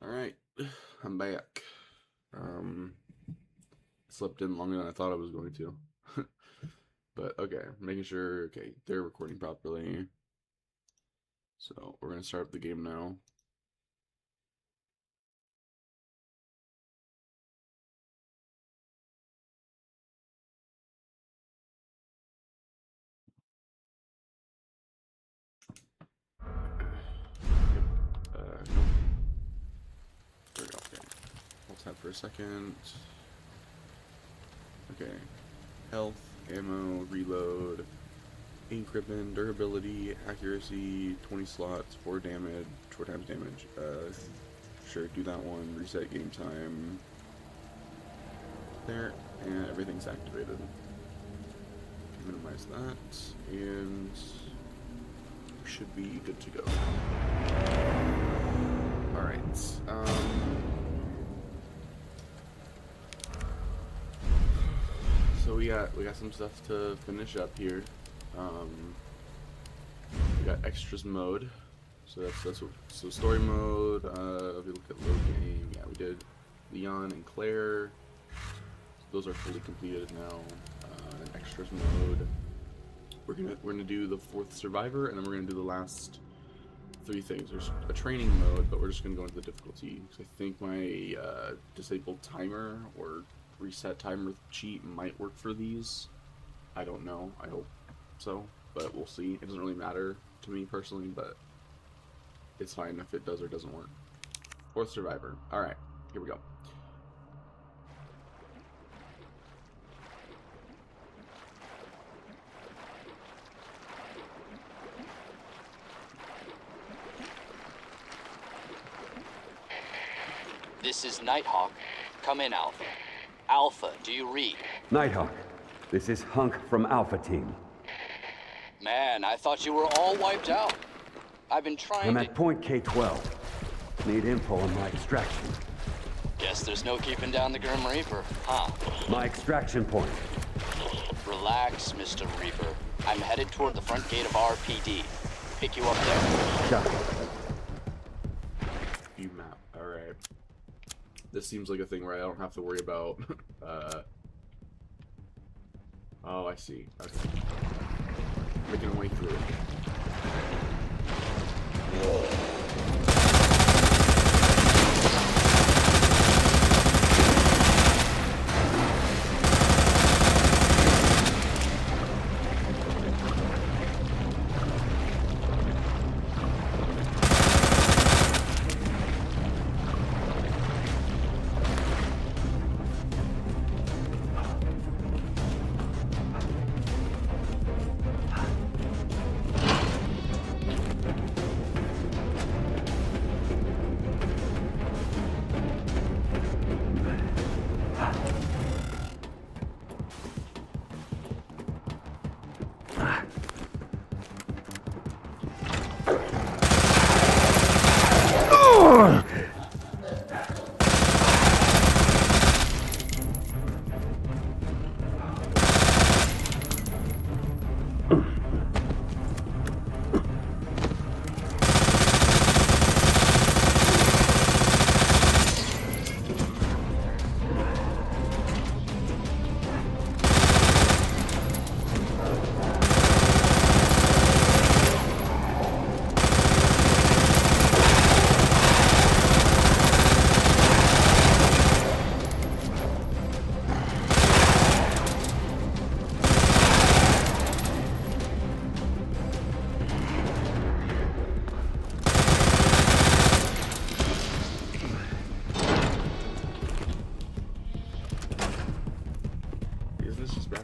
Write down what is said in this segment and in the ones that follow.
Alright, I'm back. Slept in longer than I thought I was going to. But okay, making sure, okay, they're recording properly. So we're gonna start up the game now. Nope. There we go, okay. We'll tap for a second. Okay. Health, ammo, reload, ink ribbon, durability, accuracy, 20 slots, 4 damage, 4 times damage. Sure, do that one. Reset game time. There, and everything's activated. Minimize that, and we should be good to go. Alright, so we got some stuff to finish up here. We got extras mode, so that's what, so story mode. If we look at load game, yeah, we did Leon and Claire. Those are fully completed now. Extras mode. We're gonna do the 4th survivor, and then we're gonna do the last 3 things. There's a training mode, but we're just gonna go into the difficulty. So I think my disabled timer or reset timer cheat might work for these. I don't know. I hope so, but we'll see. It doesn't really matter to me personally, but it's fine if it does or doesn't work. 4th survivor. All right, here we go. This is Nighthawk. Come in, Alpha. Alpha, do you read? Nighthawk, this is Hunk from Alpha Team. Man, I thought you were all wiped out. I've been trying I'm to... at point K-12. Need info on my extraction. Guess there's no keeping down the Grim Reaper, huh? My extraction point. Relax, Mr. Reaper. I'm headed toward the front gate of RPD. Pick you up there. Got it. View map. Alright. This seems like a thing where I don't have to worry about, oh, I see. Okay. Making a way through.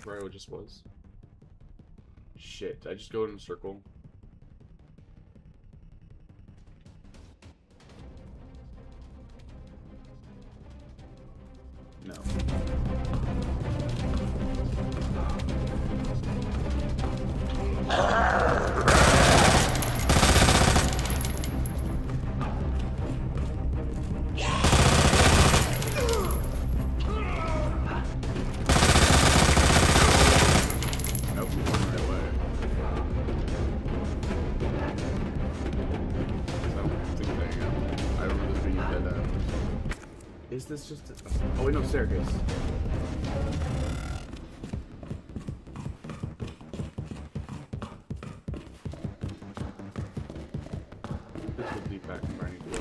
Where I just was. Shit, I just go in a circle. No. Nope, going the right way. this just? Oh wait, no, staircase. This will lead back where I need to go.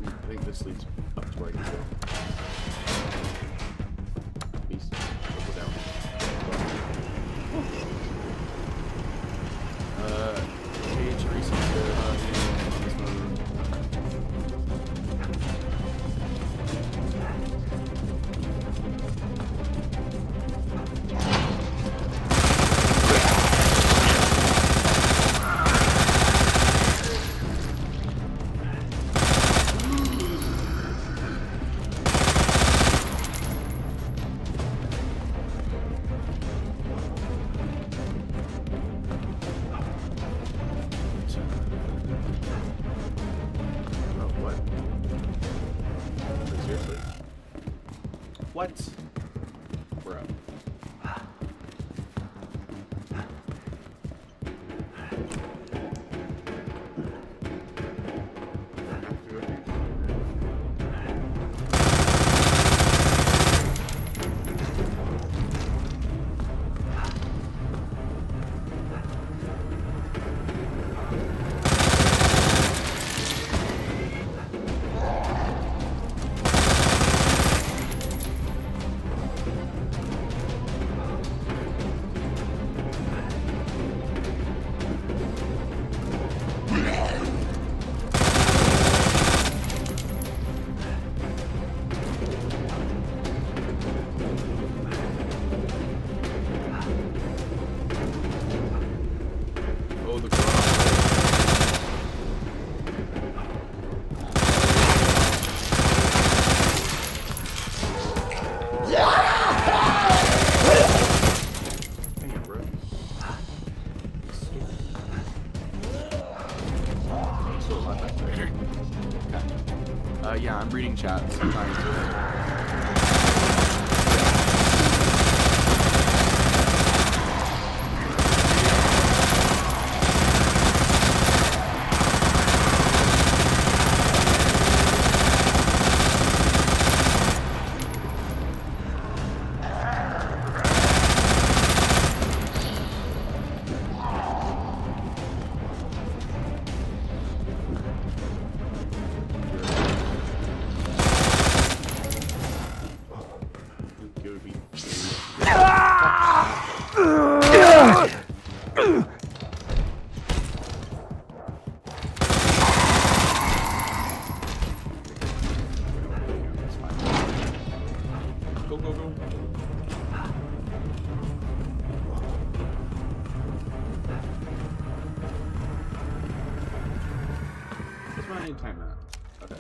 I think this leads up to where I can go. Peace. Go down. Page recent on this mode. Seriously? What? Bro. Oh, the garage. Damn, bro. Still alive back there. Yeah, I'm reading chat. I'm trying to. It would be. Go, go, go. What's my time at? Okay.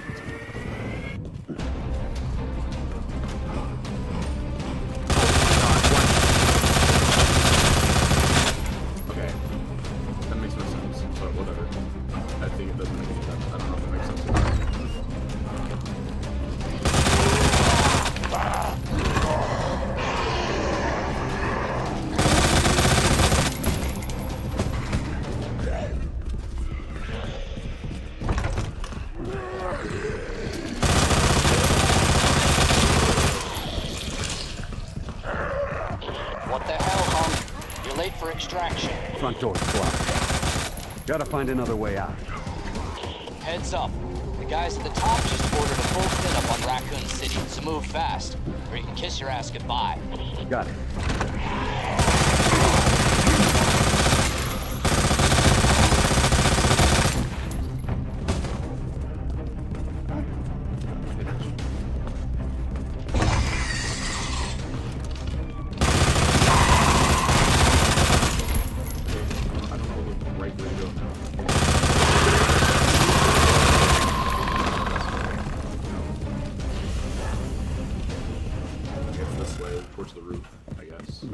Okay. That makes no sense, but whatever. I think it doesn't make any sense. I don't know if it makes sense or not. What the hell, Hunk? You're late for extraction. Front door's blocked. Gotta find another way out. Heads up. The guys at the top just ordered a full cleanup on Raccoon City, so move fast, or you can kiss your ass goodbye. Got it. this way, towards the roof, I guess.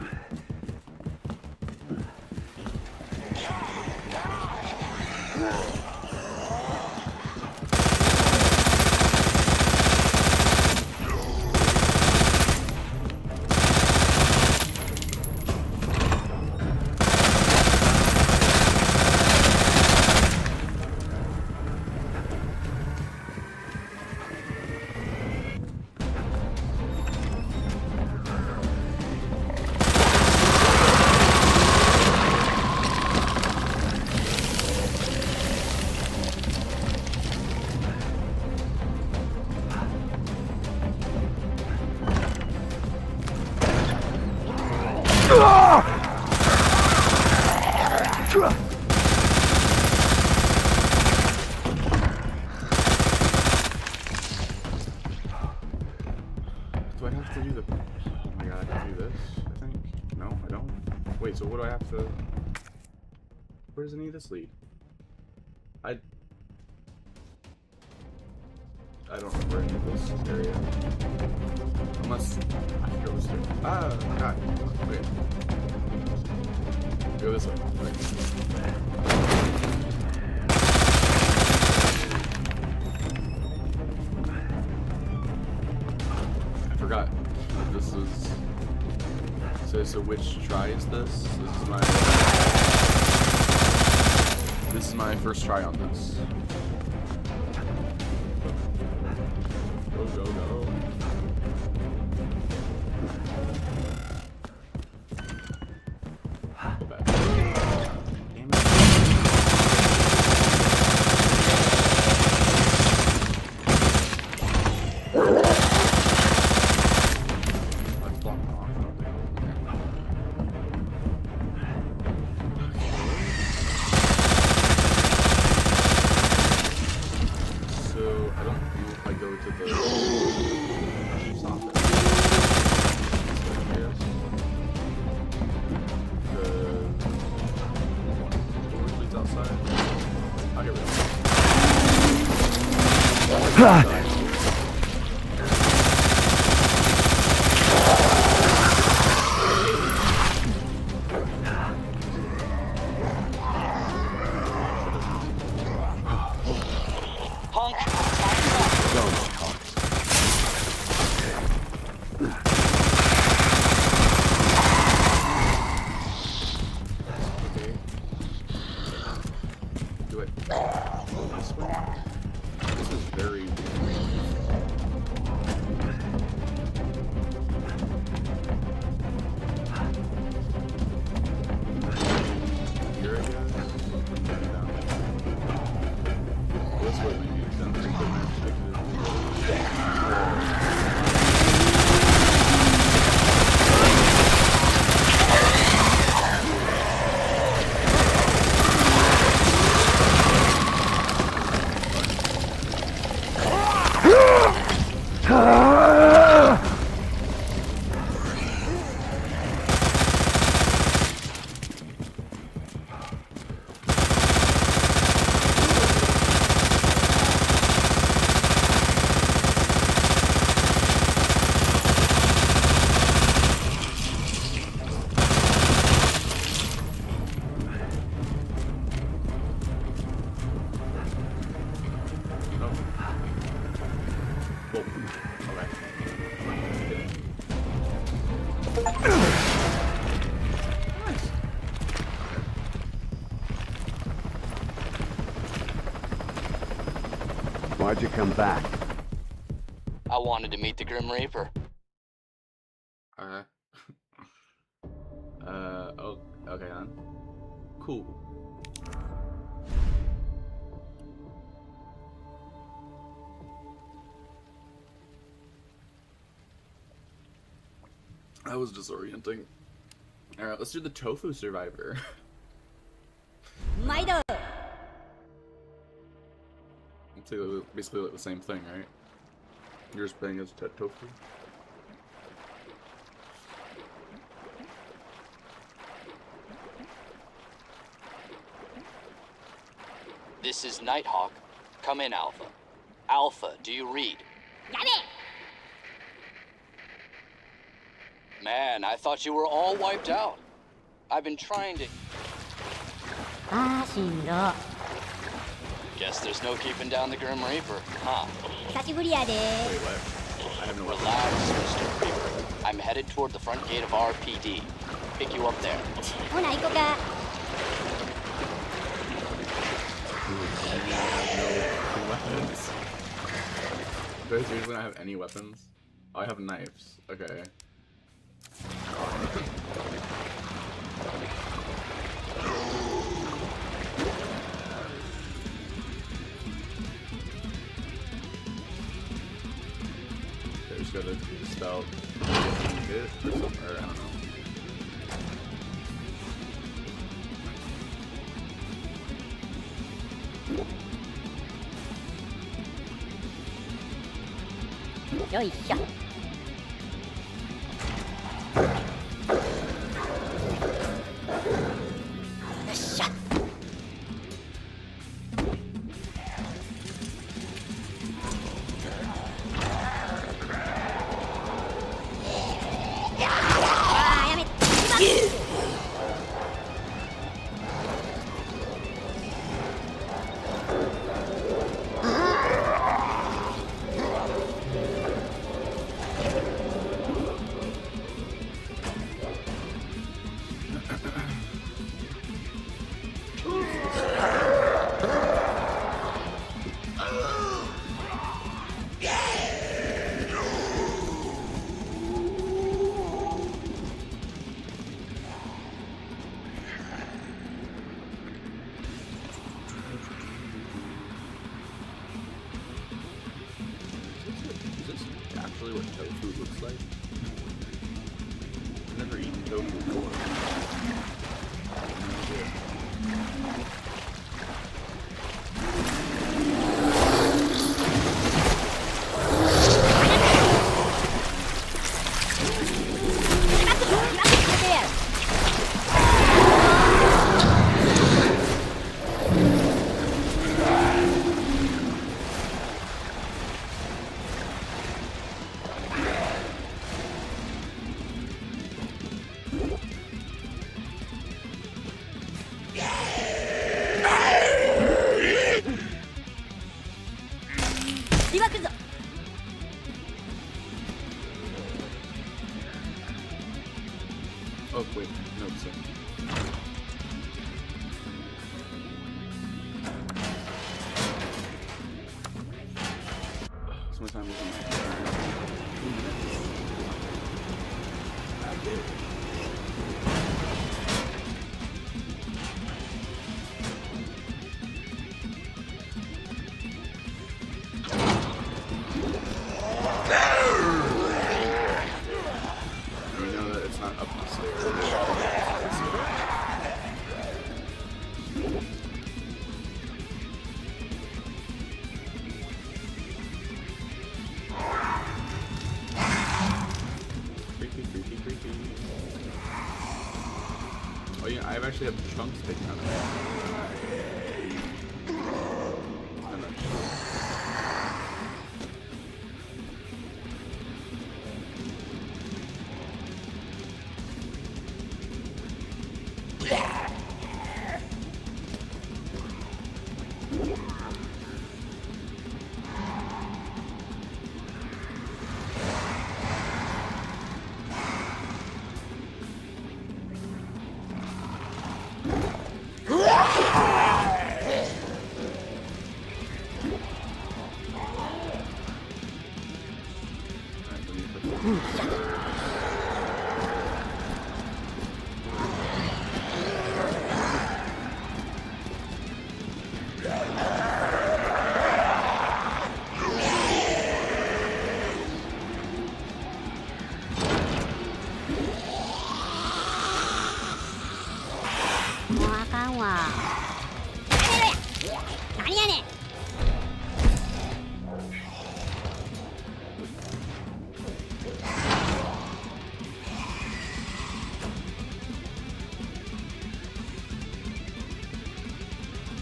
Do I have to do the... Oh my god, I have to do this, I think? No, I don't. Wait, so what do I have to... Where does any of this lead? I don't remember any of this area. Unless... I can go this way. Ah, god. Okay. Go this way. I forgot. This is... So which try is this? This is my first try on this. Go, go, go. Go back. Damn it. Let's block it off. So, I don't know if I go to the chief's office. Yes. The door leads outside. I'll get rid of it. Punk, time's up. Don't talk. Okay. Do it. This way. This is very here, I guess. Down. This way maybe. It's done pretty good. Why'd you come back? I wanted to meet the Grim Reaper. Alright. Oh, okay, then. Cool. That was disorienting. Alright, let's do the Tofu Survivor. Mido. It's basically like the same thing, right? You're just playing as Tofu? This is Nighthawk. Come in, Alpha. Alpha, do you read? Got it. Man, I thought you were all wiped out. I've been trying to... あーしんど Guess there's no keeping down the Grim Reaper, huh? 久しぶりやで Wait, what? I have no weapon. Relax, Mr. Reaper. I'm headed toward the front gate of RPD. Pick you up there. ほな行こか Weapons. Do I seriously not have any weapons? Oh, I have knives. Okay. Okay, just gotta spell it or something, or I don't know.よいしょ よっしゃ あーやめIs this actually what tofu looks like? I've never eaten tofu before. No idea. Oh wait, no, it's so much time looking at you know that it's not up the stairs. Creepy. Oh yeah, I actually have chunks taken out of it. I'm not sure.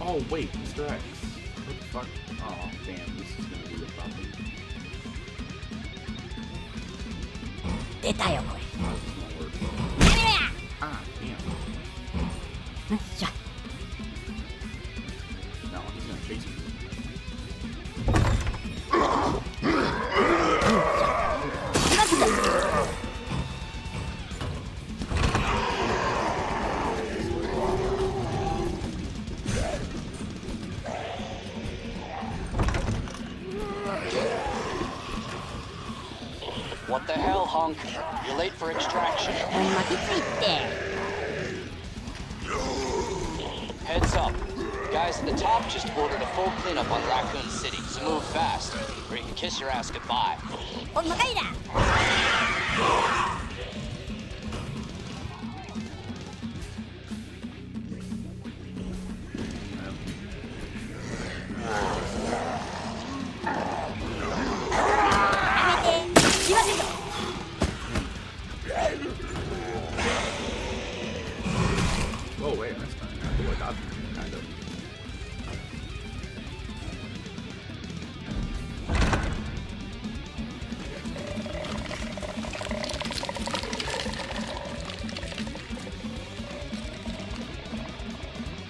Oh wait, Mr. X. What the fuck? Oh damn, this is gonna be a problem. 出たよこれよっしゃ No, he's gonna chase me. What the hell, Hunk? You're late for extraction. 巻きついて Heads up. Guys at the top just ordered a full cleanup on Raccoon City, so move fast, or you can kiss your ass goodbye. おい魔界だ Oh wait, that's fine. I feel like I've kind of.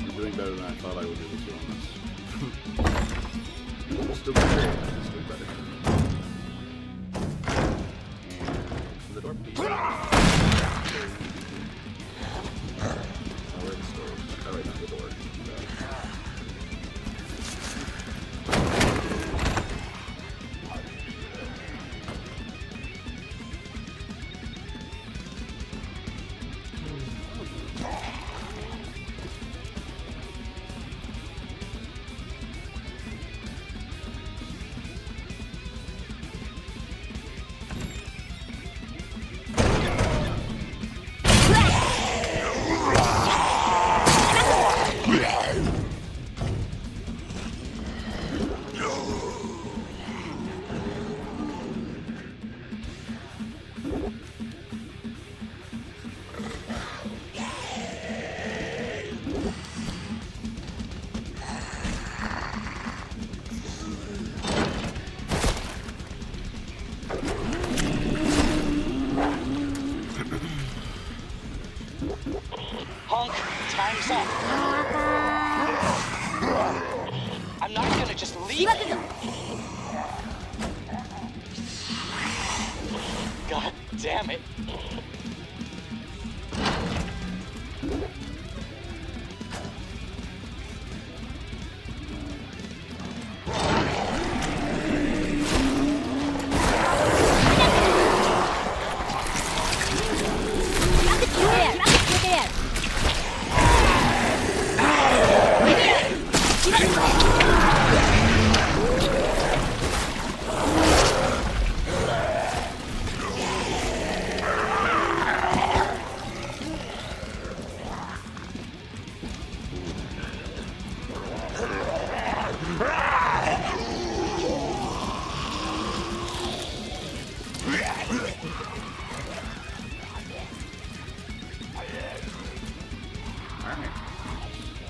I'm doing better than I thought I would do this one. Still good. Still better. And the door, please. Where the store? Oh, right, not the door. Hunk, time's up. I'm not gonna just leave. God damn it.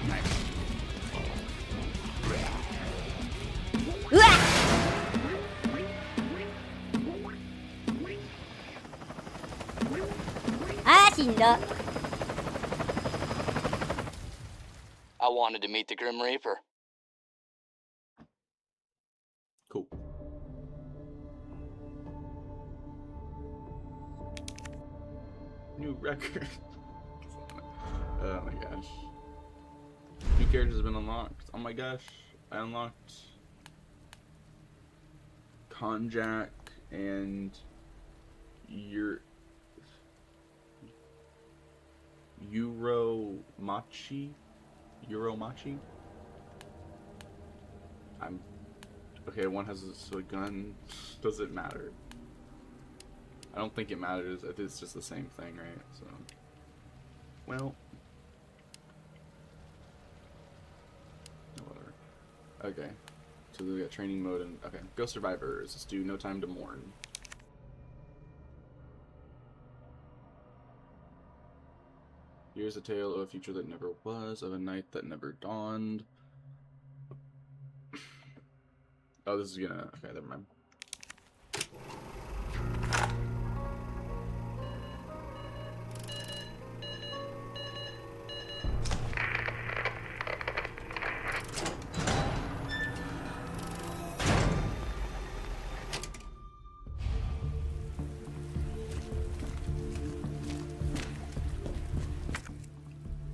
Nice. うわっあーしんど I wanted to meet the Grim Reaper. Cool. New record. Oh my gosh. New characters have been unlocked. Oh my gosh. I unlocked Konjac and Euromachi. Okay, one has a gun. Does it matter? I don't think it matters if it's just the same thing, right? So, well, whatever. Okay, so we got training mode and okay, go survivors. Let's do No Time to Mourn. Here's a tale of a future that never was, of a night that never dawned. Oh, this is gonna. Okay, never mind.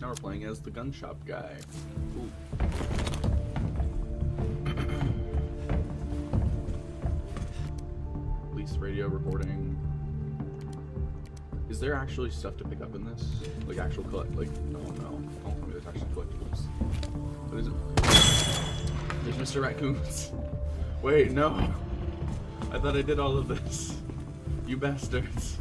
Now we're playing as the gun shop guy. Ooh. Police radio reporting. Is there actually stuff to pick up in this? Like actual collect? Like no. Don't tell me there's actually collectibles. What is it? There's Mr. Raccoons. Wait, no. I thought I did all of this. You bastards.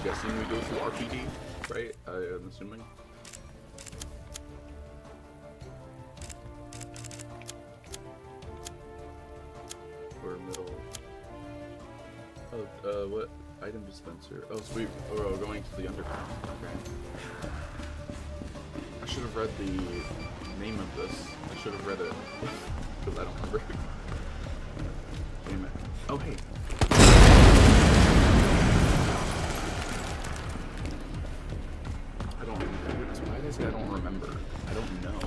Guessing we go through RPD, right? I'm assuming. Or middle. Oh, what? Item dispenser. Oh, sweet. Oh, we're going to the underground. Okay. I should have read the name of this. I should have read it. Because I don't remember. Damn it. Oh, hey. I don't remember. Why did I say I don't remember? I don't know.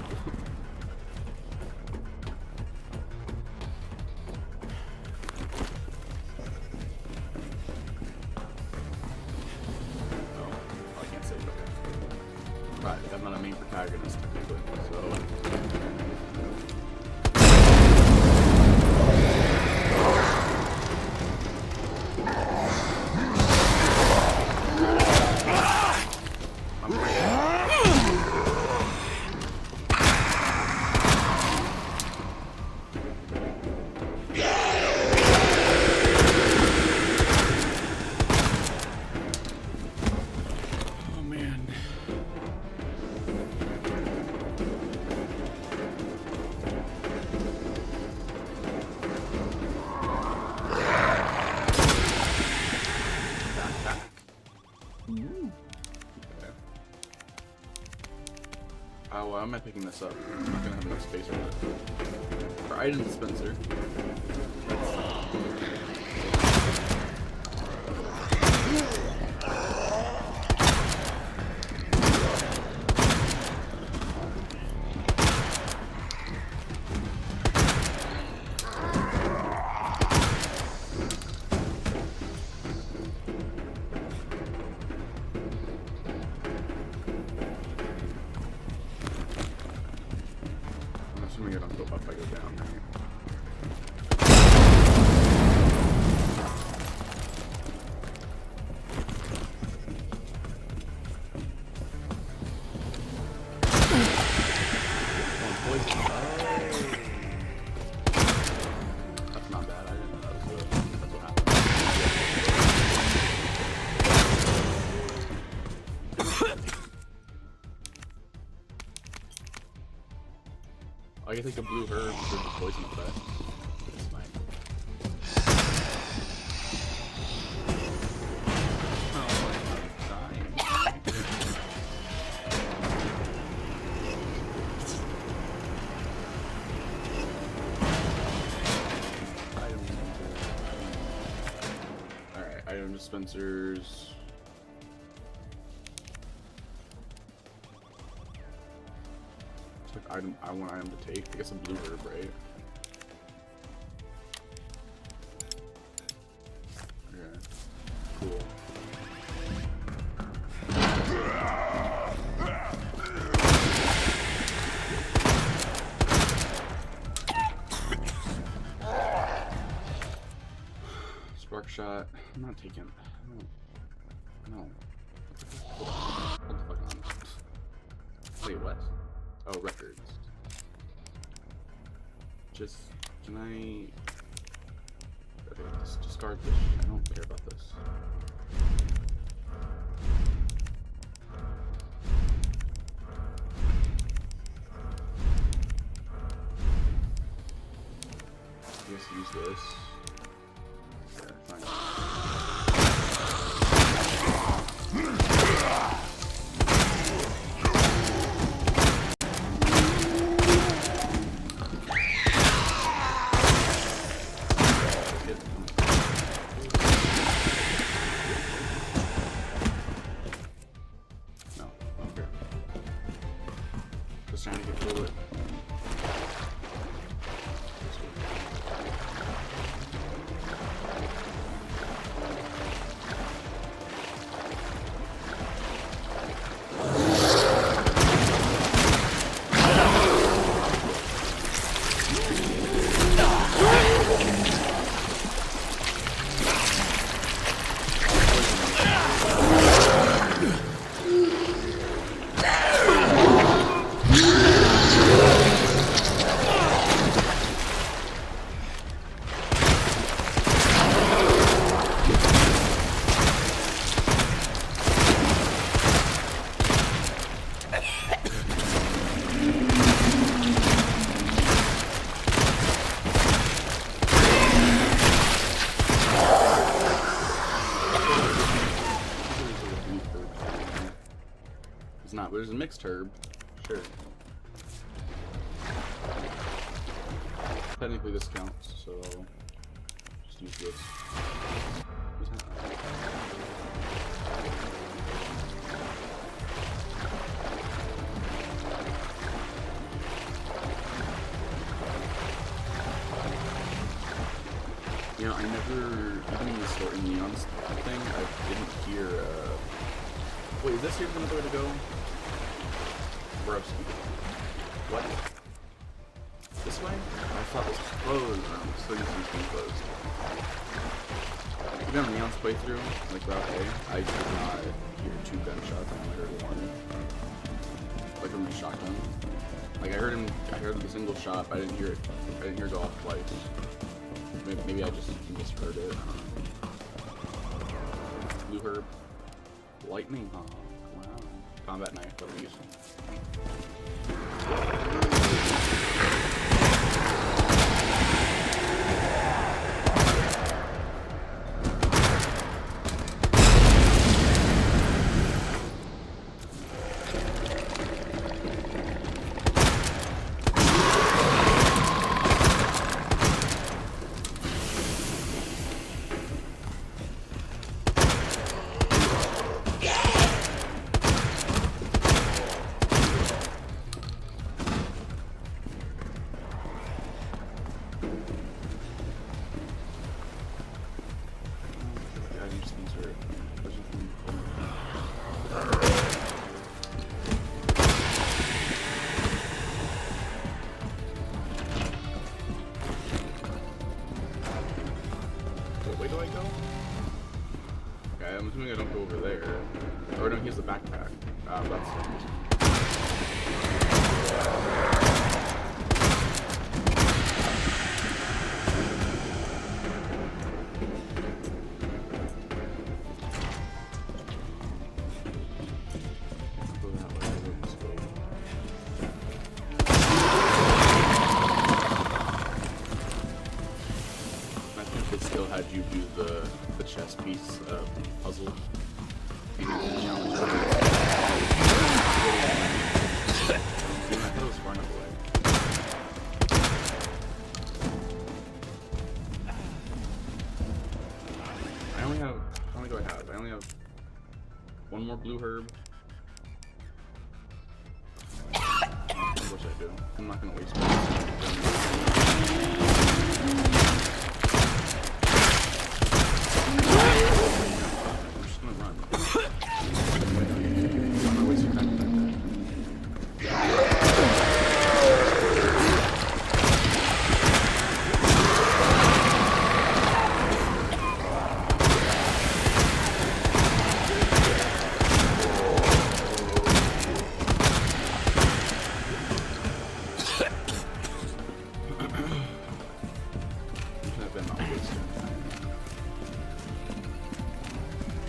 Oh, I can't say it. Okay. Right, I'm not a main protagonist technically, so. Oh man. Backpack. Ooh. Okay. Oh, why am I picking this up? I'm not gonna have enough space for it. For item dispenser. I'm assuming I don't go up, I go down, right? That's not bad. I didn't know that's what happened. I can take a blue herb for the poison effect. It's fine. Oh, I'm dying. Alright, item dispensers. Item, I want item to take. I guess a blue herb, right? Okay. Cool. Spark shot. I'm not taking. No. Hold the fuck on. Wait, what? Oh, records. Just, can I... Okay, just discard this. I don't care about this. I guess use this. Okay, fine. just trying to get through it. It's not, but there's a mixed herb. Sure. Technically this counts, so I'll just use this. You know, I never, even in the store in Neon's thing, I didn't hear, wait, is this here another way to go? Bro, what? This way? I thought this was closed. I'm so used to this being closed. Even on Neon's playthrough, like Route A, I did not hear 2 gunshots, I only heard 1. Like from the shotgun. Like I heard the single shot, but I didn't hear it go off twice. Maybe I just misheard it. Blue herb. Lightning hawk. Wow. Combat knife, at least. Where do I go? Okay, I'm assuming I don't go over there. Or no, here's the backpack. That's... Go that way, let's go. I think they still had you do the chess piece puzzle. I thought it was far enough away. How many do I have? I only have 1 more blue herb. Of course I do. I'm not gonna waste it.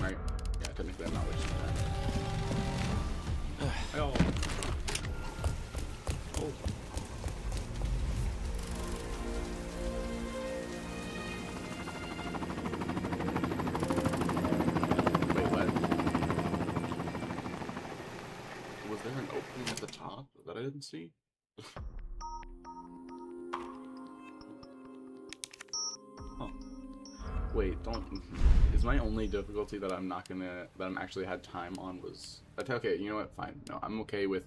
Right? Yeah, technically I'm not wasting time. Oh. Oh. Wait, what? Was there an opening at the top that I didn't see? Huh. Wait, don't... Is my only difficulty that I'm not gonna... that I'm actually had time on was... Okay, you know what? Fine. No, I'm okay with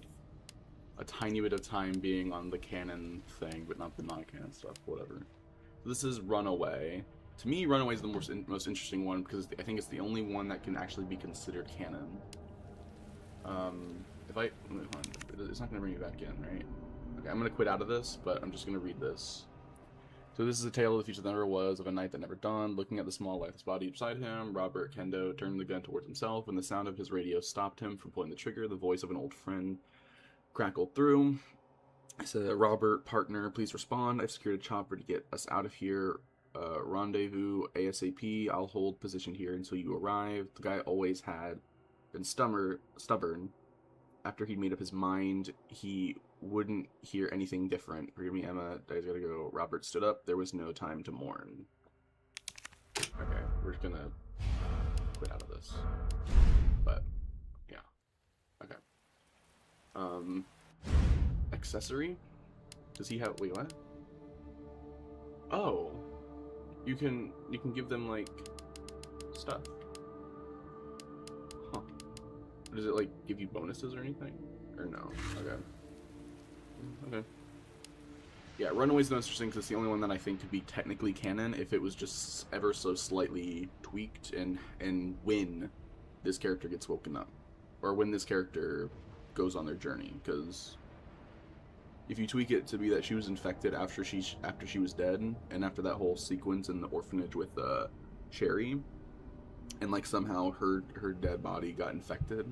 a tiny bit of time being on the canon thing, but not the non-canon stuff. Whatever. This is Runaway. To me, Runaway is the most interesting one because I think it's the only one that can actually be considered canon. If I hold on, it's not gonna bring me back in, right? Okay, I'm gonna quit out of this, but I'm just gonna read this. So this is a tale of the future that never was, of a night that never dawned. Looking at the small, lifeless body beside him, Robert Kendo turned the gun towards himself. When the sound of his radio stopped him from pulling the trigger, the voice of an old friend crackled through. I said, Robert, partner, please respond. I've secured a chopper to get us out of here. Rendezvous ASAP. I'll hold position here until you arrive. The guy always had been stubborn. After he'd made up his mind, he wouldn't hear anything different. Forgive me, Emma. I gotta go. Robert stood up. There was no time to mourn. Okay, we're just gonna quit out of this. But, yeah. Okay. Accessory? Does he have... Wait, what? Oh. You can give them, like, stuff. Huh. Does it, like, give you bonuses or anything? Or no? Okay. Okay. Yeah, Runaway's the most interesting because it's the only one that I think could be technically canon if it was just ever so slightly tweaked and when this character gets woken up. Or when this character goes on their journey, because if you tweak it to be that she was infected after she was dead, and after that whole sequence in the orphanage with Sherry, and like somehow her dead body got infected,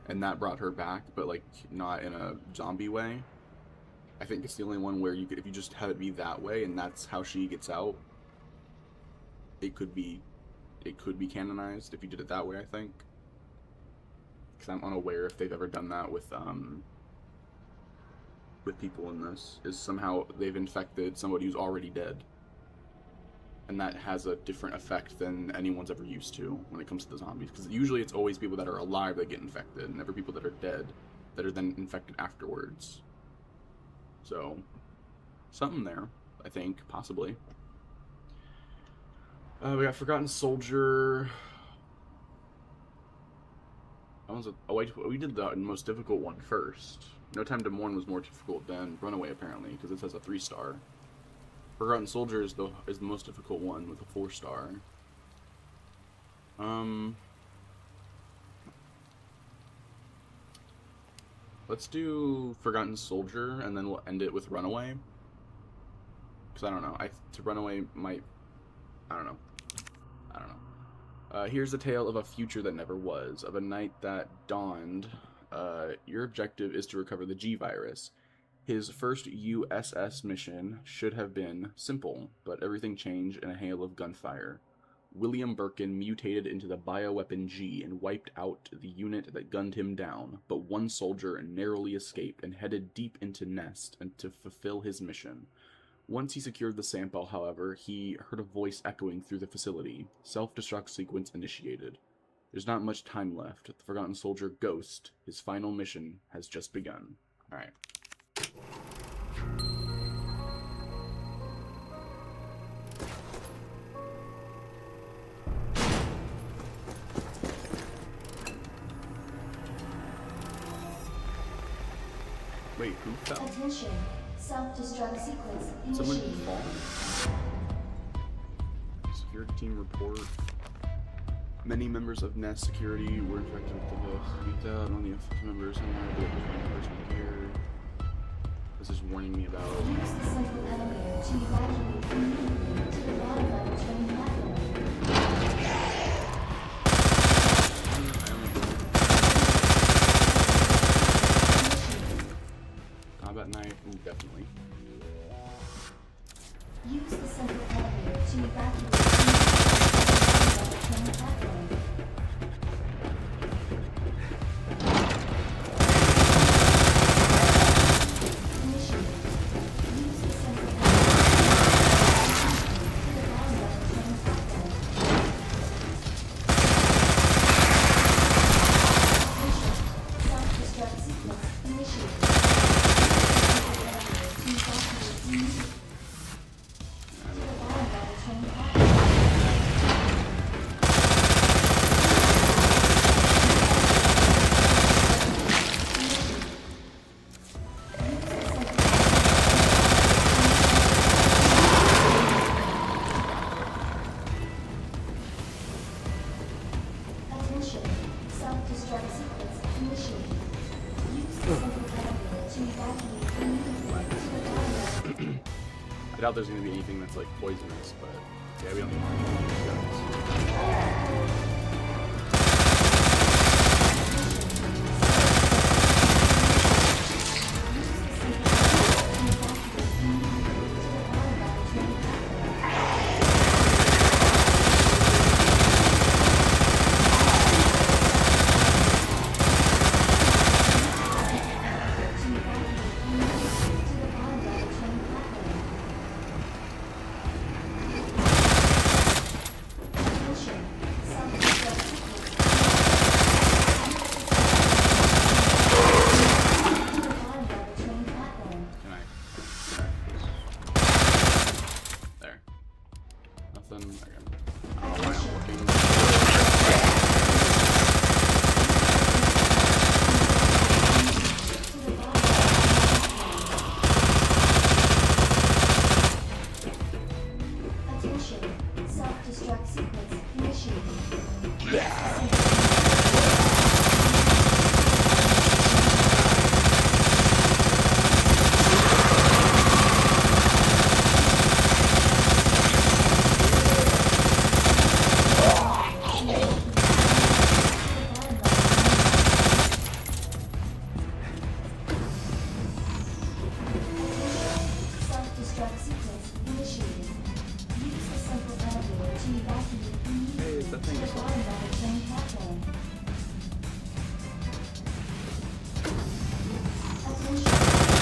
and that brought her back, but like not in a zombie way. I think it's the only one where you could, if you just have it be that way, and that's how she gets out, it could be canonized if you did it that way. I think, because I'm unaware if they've ever done that with people in this, is somehow they've infected somebody who's already dead, and that has a different effect than anyone's ever used to when it comes to the zombies, because usually it's always people that are alive that get infected, and never people that are dead that are then infected afterwards. So something there, I think, possibly. We got Forgotten Soldier. That one's we did the most difficult one first. No Time to Mourn was more difficult than Runaway, apparently, because it has a 3-star. Forgotten Soldier is the most difficult one with a 4-star. Let's do Forgotten Soldier, and then we'll end it with Runaway. Because I don't know. Runaway might... I don't know. Here's a tale of a future that never was, of a night that dawned. Your objective is to recover the G-Virus. His first USS mission should have been simple, but everything changed in a hail of gunfire. William Birkin mutated into the bioweapon G and wiped out the unit that gunned him down, but one soldier narrowly escaped and headed deep into Nest and to fulfill his mission. Once he secured the sample, however, he heard a voice echoing through the facility. Self-destruct sequence initiated. There's not much time left. The Forgotten Soldier Ghost, his final mission, has just begun. Alright. Wait, who fell? Attention. Self-destruct sequence Someone initiated. fall? Security team report. Many members of Nest security were infected with the virus. Speaked out on the affected members and members here. This is warning me about. Use the central elevator to evacuate the unit to the bottom level train platform. Combat knife, ooh, definitely. Use the central elevator to evacuate the unit to the bottom level train platform. Initiated. Use the central elevator to the bottom level train platform. Self-destruct sequence initiated. To evacuate the unit to the bottom level train platform. I doubt there's gonna be anything that's like poisonous, but yeah, we don't need guns. Can I? There. Nothing. Okay. I don't know why I'm looking. Attention. Self-destruct sequence initiated. Self-destruct sequence initiated. Use the central elevator to evacuate immediately Hey, it's that thing. to the bottom of the train platform. Attention. To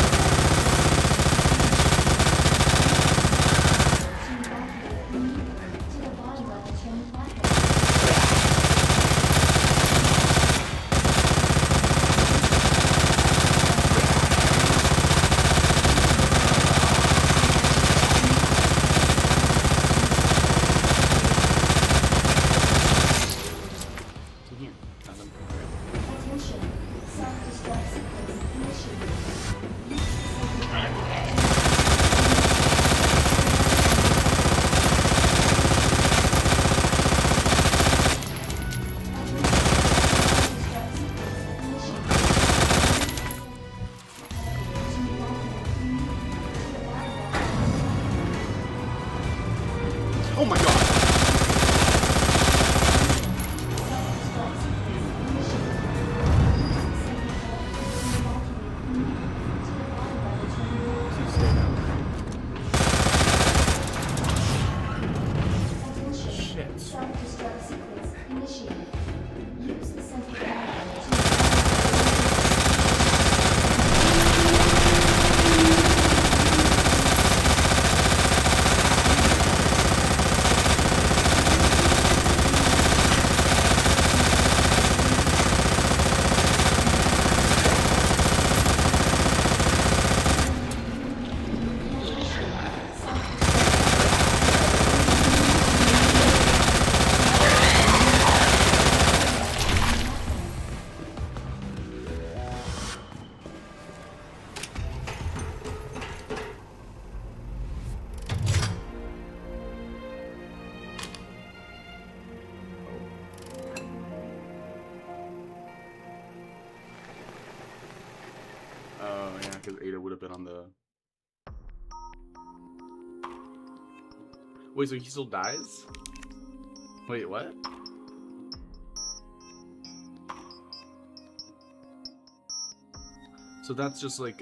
evacuate immediately to the bottom of the train platform. It's in here. Nothing. Okay. Attention. Self-destruct sequence initiated. Oh my god! Please stay down. Shit. Self-destruct sequence initiated. Use the central elevator to Oh yeah, because Ada would have been on the. Wait, so he still dies? Wait, what? So that's just like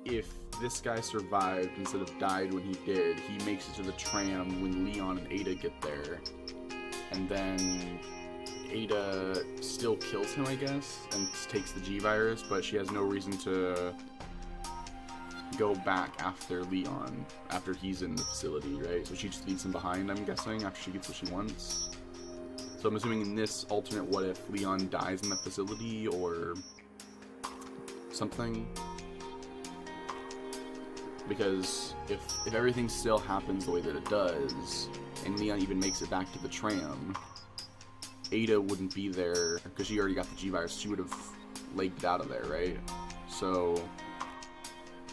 if this guy survived instead of died when he did, he makes it to the tram when Leon and Ada get there, and then Ada still kills him, I guess, and takes the G-Virus, but she has no reason to go back after Leon, after he's in the facility, right? So she just leaves him behind, I'm guessing, after she gets what she wants. So I'm assuming in this alternate what if Leon dies in the facility, or something? Because if everything still happens the way that it does, and Leon even makes it back to the tram, Ada wouldn't be there because she already got the G-Virus. She would have legged out of there, right? So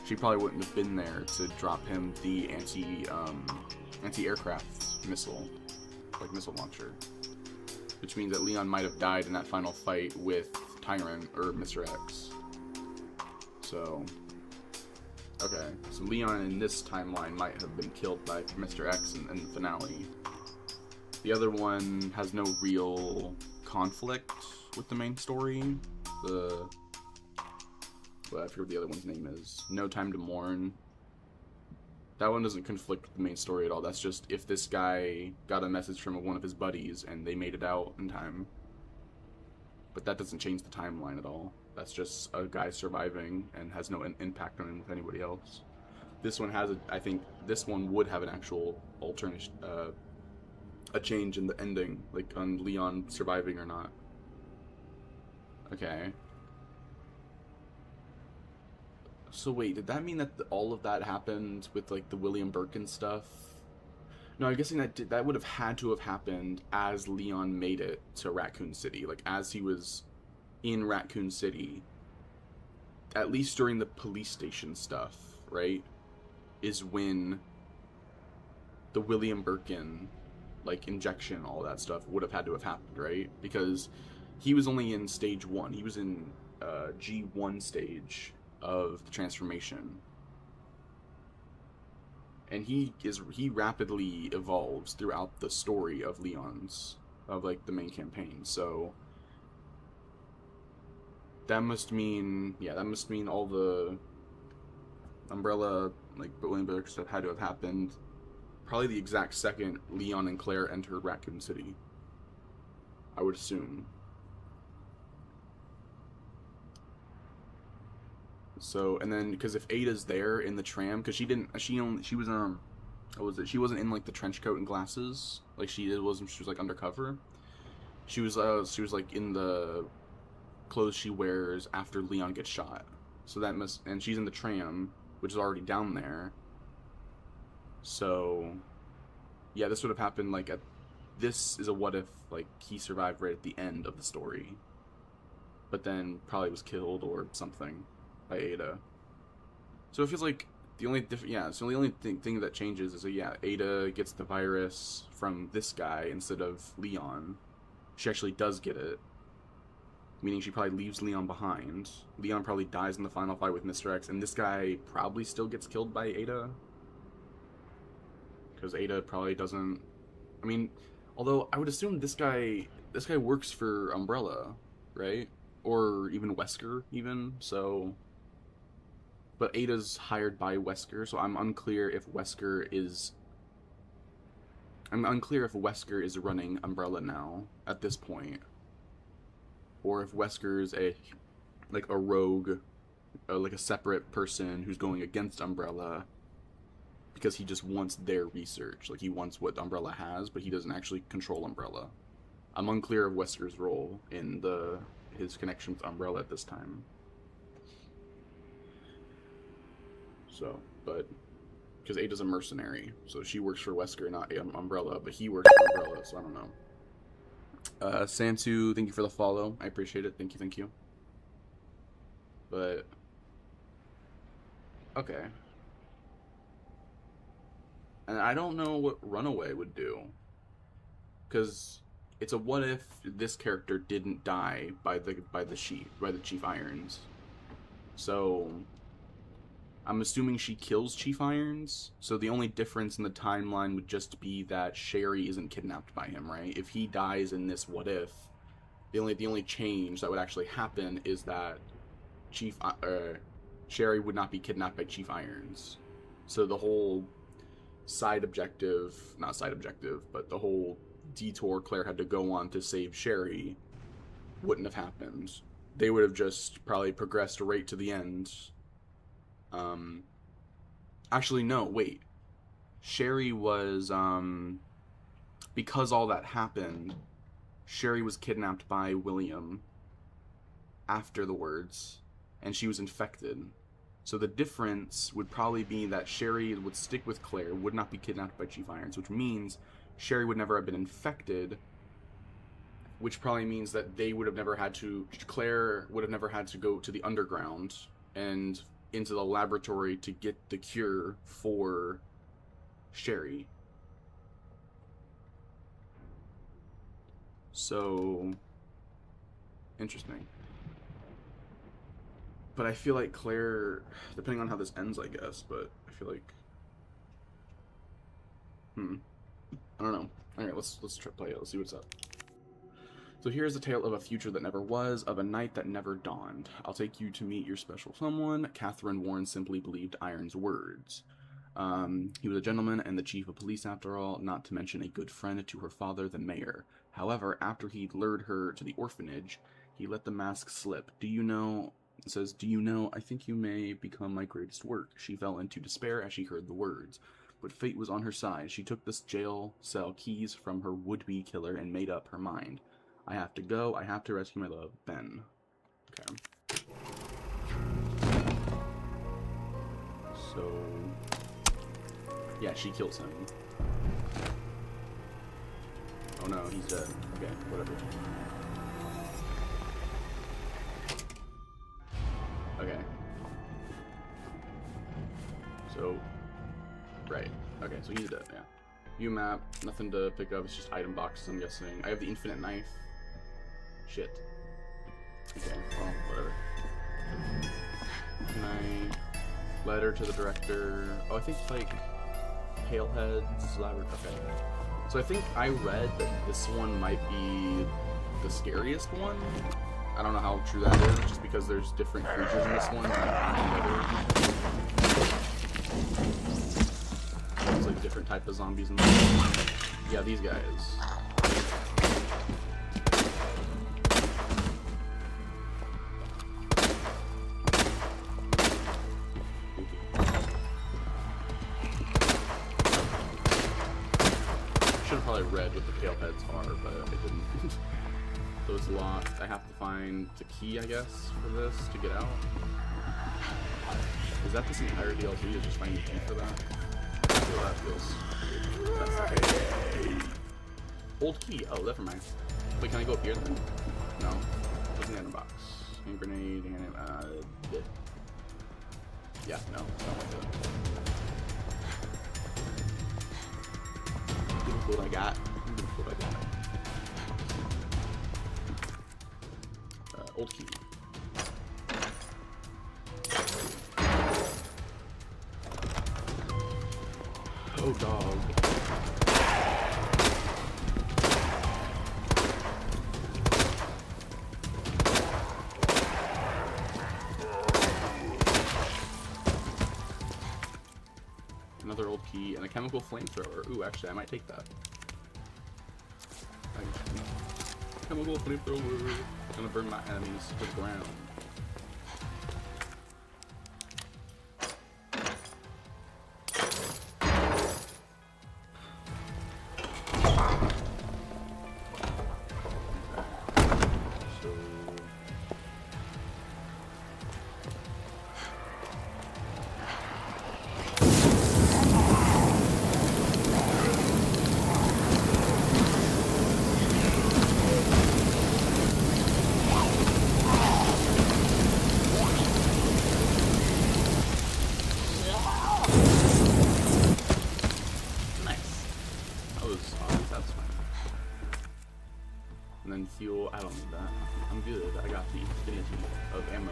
she probably wouldn't have been there to drop him the anti-aircraft missile, like missile launcher. Which means that Leon might have died in that final fight with Tyrant or Mr. X. So, okay, so Leon in this timeline might have been killed by Mr. X in the finale. The other one has no real conflict with the main story. Well, I forget what the other one's name is. No Time to Mourn. That one doesn't conflict with the main story at all. That's just if this guy got a message from one of his buddies and they made it out in time. But that doesn't change the timeline at all. That's just a guy surviving and has no impact on him with anybody else. This one has, I think, this one would have an actual alternate, a change in the ending, like on Leon surviving or not. Okay. So wait, did that mean that all of that happened with like the William Birkin stuff? No, I'm guessing that would have had to have happened as Leon made it to Raccoon City, like as he was in Raccoon City, at least during the police station stuff, right? Is when the William Birkin, like, injection, all that stuff would have had to have happened, right? Because he was only in stage 1. He was in G1 stage of the transformation. And he rapidly evolves throughout the story of Leon's, of like the main campaign. So that must mean, yeah, that must mean all the Umbrella, like William Birkin stuff had to have happened probably the exact second Leon and Claire entered Raccoon City, I would assume. So, and then, because if Ada's there in the tram, because she was what was it? She wasn't in like the trench coat and glasses, like she was like undercover. She was like in the clothes she wears after Leon gets shot. So that must, and she's in the tram, which is already down there. So, yeah, this would have happened like this is a what if, like he survived right at the end of the story, but then probably was killed or something by Ada. So it feels like the only so the only thing that changes is that, yeah, Ada gets the virus from this guy instead of Leon. She actually does get it, meaning she probably leaves Leon behind. Leon probably dies in the final fight with Mr. X, and this guy probably still gets killed by Ada, because Ada probably doesn't, I mean, although I would assume this guy works for Umbrella, right? Or even Wesker, even, so. But Ada's hired by Wesker, so I'm unclear if Wesker is running Umbrella now at this point, or if Wesker's a rogue, like a separate person who's going against Umbrella because he just wants their research, like he wants what Umbrella has, but he doesn't actually control Umbrella. I'm unclear of Wesker's role in his connection with Umbrella at this time. So, but because Ada's a mercenary, so she works for Wesker, not Umbrella, but he works for Umbrella, so I don't know. Sansu, thank you for the follow. I appreciate it. Thank you. But okay. And I don't know what Runaway would do, because it's a what if this character didn't die by the Chief Irons. So I'm assuming she kills Chief Irons, so the only difference in the timeline would just be that Sherry isn't kidnapped by him, right? If he dies in this what if, the only change that would actually happen is that Sherry would not be kidnapped by Chief Irons. So the whole but the whole detour Claire had to go on to save Sherry wouldn't have happened. They would have just probably progressed right to the end. Actually, no, wait. Sherry was, because all that happened, Sherry was kidnapped by William after the words, and she was infected. So the difference would probably be that Sherry would stick with Claire, would not be kidnapped by Chief Irons, which means Sherry would never have been infected, which probably means that Claire would have never had to go to the underground and into the laboratory to get the cure for Sherry. So, interesting. But I feel like Claire, depending on how this ends, I guess, but I feel like... I don't know. Alright, let's try play it. Let's see what's up. So here's a tale of a future that never was, of a night that never dawned. I'll take you to meet your special someone. Catherine Warren simply believed Iron's words. He was a gentleman and the chief of police after all, not to mention a good friend to her father, the mayor. However, after he'd lured her to the orphanage, he let the mask slip. Do you know, it says, do you know, I think you may become my greatest work. She fell into despair as she heard the words. But fate was on her side. She took the jail cell keys from her would-be killer and made up her mind. I have to go. I have to rescue my love, Ben. Okay. So... yeah, she kills him. Oh no, he's dead. Okay, whatever. Okay. So... right. Okay, so he's dead, yeah. View map, nothing to pick up, it's just item boxes, I'm guessing. I have the infinite knife. Shit. Okay, well, whatever. Letter to the director. Oh, I think it's like Palehead's Laboratory. Okay. So I think I read that this one might be the scariest one. I don't know how true that is, just because there's different creatures in this one than the other. There's like different type of zombies in this one. Yeah, these guys. Read what the Paleheads are, but I didn't. So it's locked. I have to find the key, I guess, for this to get out. Is that this entire DLC? Is just finding the key for that? I feel that feels. That's okay. Old key. Oh, never mind. Wait, can I go up here then? No. What's in the other box? Hand grenade. Yeah, no. Not like that. What I got. What I got. Old key. Oh, dog. Another old key and a chemical flamethrower. Ooh, actually, I might take that. Chemical flamethrower. Gonna burn my enemies to the ground. Fuel, I don't need that. I'm good. I got the infinity of ammo.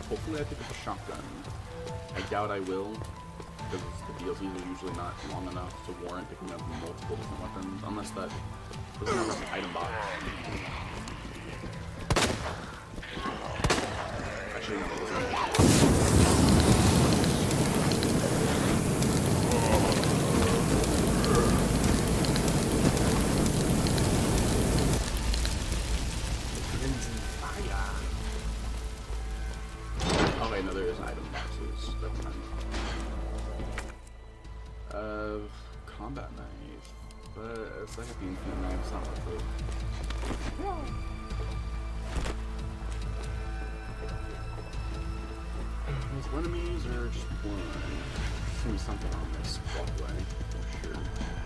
hopefully I pick up a shotgun. I doubt I will, because the DLCs are usually not long enough to warrant picking up multiple different weapons, unless that doesn't have an item box. Actually, no, it doesn't. Oh wait, no, there is item boxes. That's fine. Combat knife. But it's like the infinite knife, it's not worth it. Those enemies are just one. There's gonna be something on this walkway, for sure.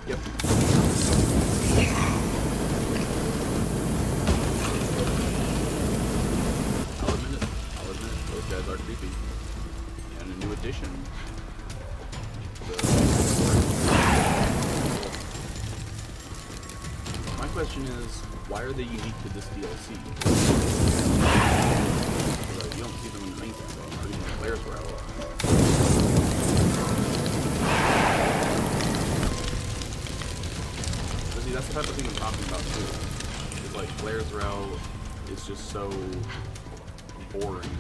Yep. I'll admit it, those guys are creepy. And a new addition. My question is, why are they unique to this DLC? You don't see them in the main campaign, or even the players were out. But see, that's the type of thing I'm talking about too. It's like Claire's Route is just so boring.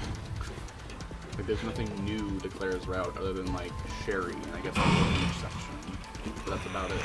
Like there's nothing new to Claire's Route other than like Sherry and I guess the beach section. But that's about it.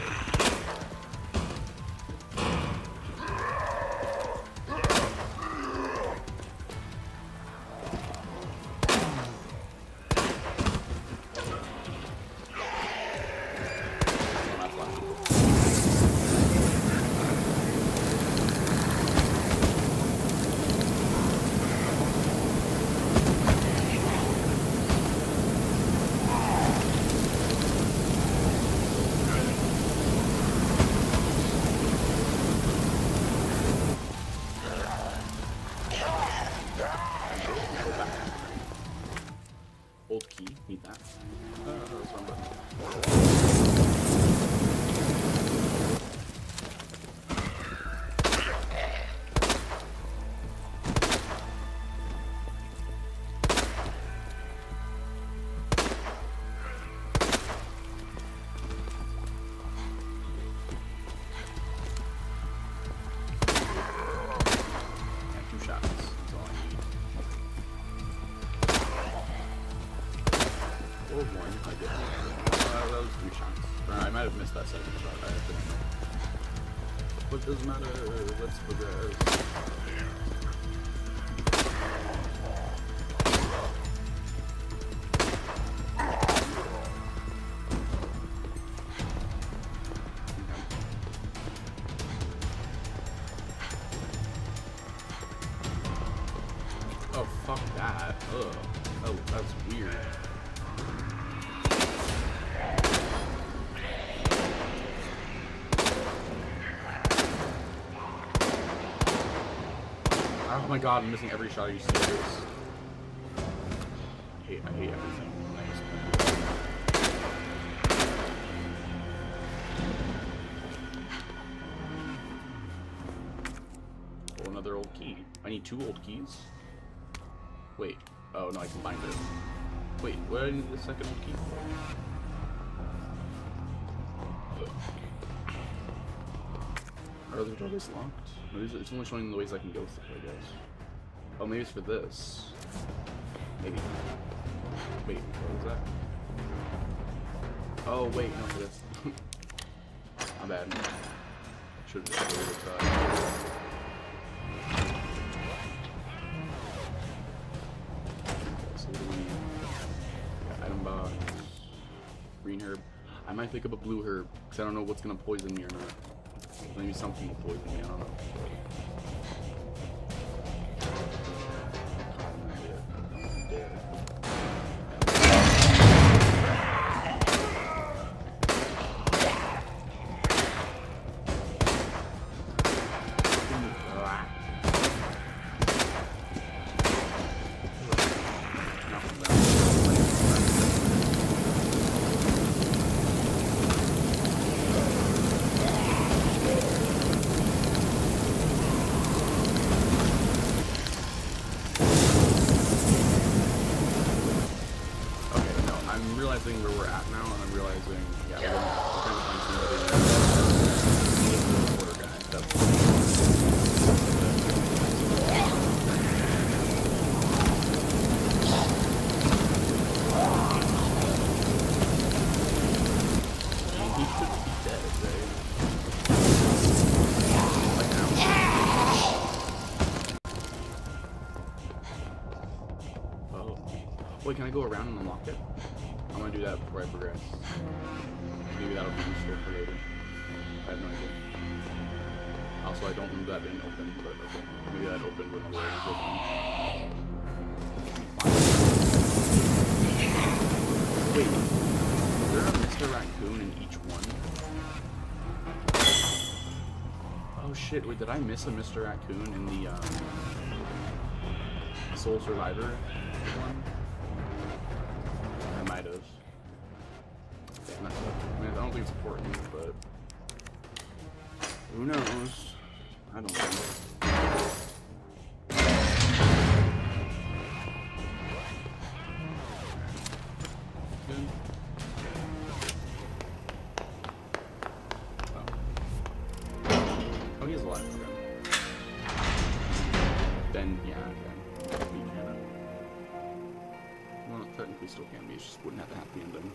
Old key, need that. That's one button. Yeah, 2 shots. That's all I need. Or 1, I guess. That was 3 shots. I might have missed that second shot. I didn't know. But doesn't matter. Let's progress. Oh, fuck that. Ugh. Oh, that's weird. Oh my god, I'm missing every shot. Are you serious? I hate everything. Oh, another old key. I need 2 old keys? Wait. Oh, no, I combined it. Wait, what do I need the second old key for? Are the doors locked? No, it's only showing the ways I can go through, I guess. Oh, maybe it's for this. Maybe. Wait, what was that? Oh, wait, no, for this. My bad. Should've just go with So what do we... Got item box. Green herb. I might pick up a blue herb, because I don't know what's gonna poison me or not. Maybe something will poison me, I don't know. realizing where we're at now, and I'm realizing, yeah, we're trying to find somebody. Order guy. I mean, he should be dead, right? Like now. Oh. Wait, can I go around and unlock it? I'm gonna do that before I progress. Maybe that'll be useful for later. I have no idea. Also, I don't remember that being open, but okay. Maybe that opened when we were open. Wait, is there a Mr. Raccoon in each one? Oh shit, wait, did I miss a Mr. Raccoon in the Soul Survivor one? I might have. Damn, that sucks. I mean, I don't think it's important, but who knows? I don't know. Good. Oh, he is alive. Okay. Then, yeah, okay. We can. Well, technically still can be. It just wouldn't have a happy ending.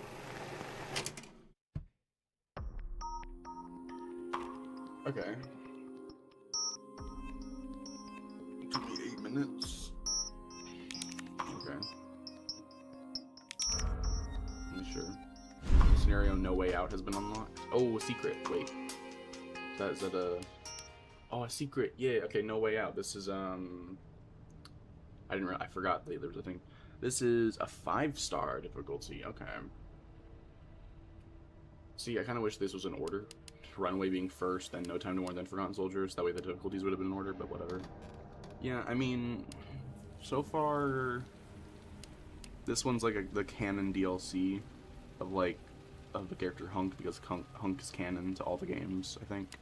Okay. Took me 8 minutes. Okay. Sure. Scenario No Way Out has been unlocked. Oh, a secret. Wait. Is that a... Oh, a secret. Yeah, okay, No Way Out. This is, I forgot there was a thing. This is a 5-star difficulty. Okay. See, I kind of wish this was in order. Runway being first, then No Time to Warn, then Forgotten Soldiers. That way the difficulties would have been in order, but whatever. Yeah, I mean, so far, this one's like the canon DLC of the character Hunk, because Hunk is canon to all the games, I think.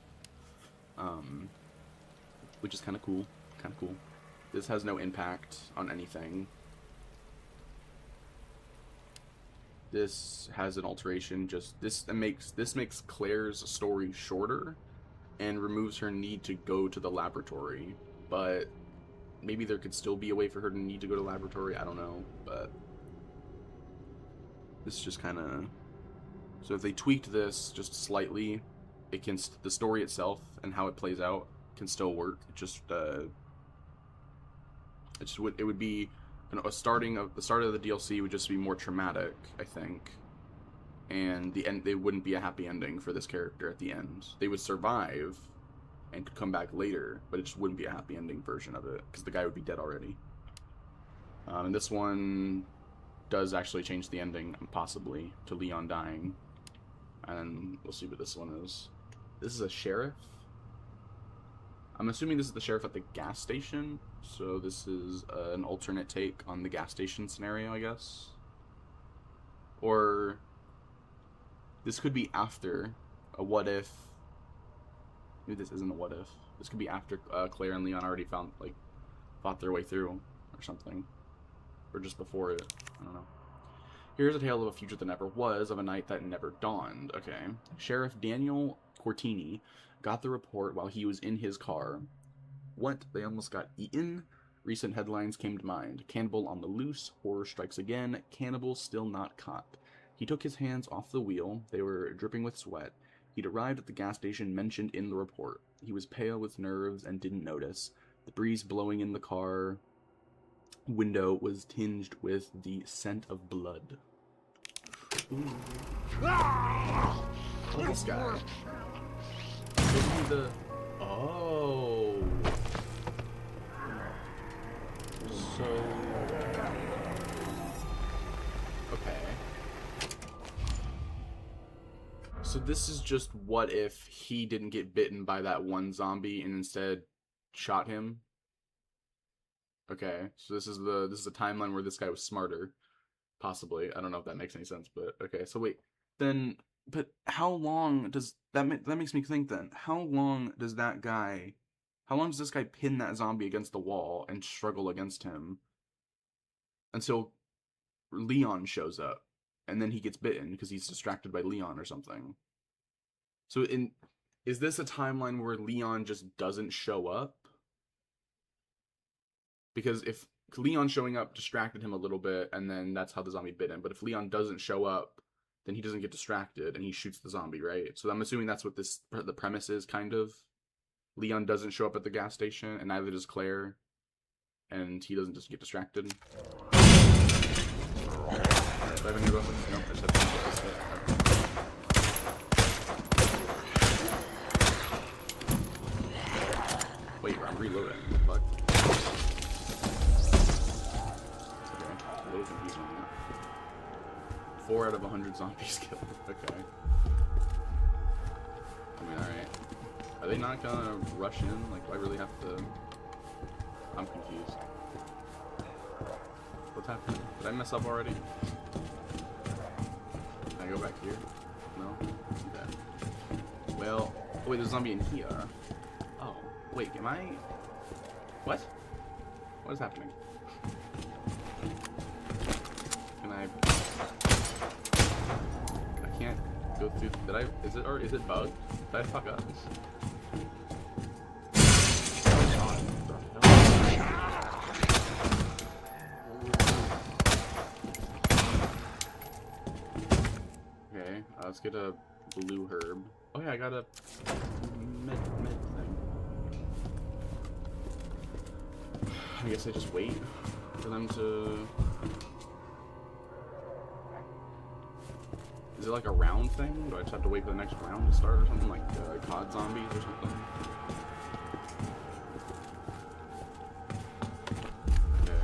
Which is kind of cool. This has no impact on anything. This has an alteration, this makes Claire's story shorter and removes her need to go to the laboratory, but maybe there could still be a way for her to need to go to laboratory, I don't know, but this is just kind of... So if they tweaked this just slightly, it can the story itself and how it plays out can still work. It would be, you know, the start of the DLC would just be more traumatic, I think, and the end, they wouldn't be a happy ending for this character at the end. They would survive and could come back later, but it just wouldn't be a happy ending version of it because the guy would be dead already. And this one does actually change the ending, possibly, to Leon dying. And we'll see what this one is. This is a sheriff. I'm assuming this is the sheriff at the gas station. So this is an alternate take on the gas station scenario, I guess. Or this could be after a what if. Maybe this isn't a what if. This could be after Claire and Leon already fought their way through or something. Or just before it. I don't know. Here's a tale of a future that never was, of a night that never dawned. Okay. Sheriff Daniel Cortini got the report while he was in his car. What? They almost got eaten? Recent headlines came to mind. Cannibal on the loose. Horror strikes again. Cannibal still not caught. He took his hands off the wheel. They were dripping with sweat. He'd arrived at the gas station mentioned in the report. He was pale with nerves and didn't notice. The breeze blowing in the car window was tinged with the scent of blood. Ooh. Oh, this guy. Maybe the... Oh. So... Okay. So this is just what if he didn't get bitten by that one zombie and instead shot him? Okay, so this is a timeline where this guy was smarter. Possibly. I don't know if that makes any sense, but okay. So wait, then, but how long does that makes me think then? How long does this guy pin that zombie against the wall and struggle against him until Leon shows up and then he gets bitten because he's distracted by Leon or something. So is this a timeline where Leon just doesn't show up? Because if Leon showing up distracted him a little bit, and then that's how the zombie bit him. But if Leon doesn't show up, then he doesn't get distracted, and he shoots the zombie, right? So I'm assuming that's what the premise is, kind of. Leon doesn't show up at the gas station, and neither does Claire, and he doesn't just get distracted. Do I have any weapons? Nope, I just have to get this hit. Wait, I'm reloading. What the fuck? Okay, a little confusing. 4 out of 100 zombies killed. Okay. I mean, alright. Are they not gonna rush in? Like, do I really have to... I'm confused. What's happening? Did I mess up already? Can I go back here? No? Okay. Well... Oh, wait, there's a zombie in here. Oh. Wait, am I... What? What is happening? Can I... I can't go through... Did I... Is it bugged? Did I fuck up? Okay, let's get a blue herb. Oh yeah, I got a med thing. I guess I just wait for them to... Is it like a round thing? Do I just have to wait for the next round to start or something? Like COD zombies or something? Okay.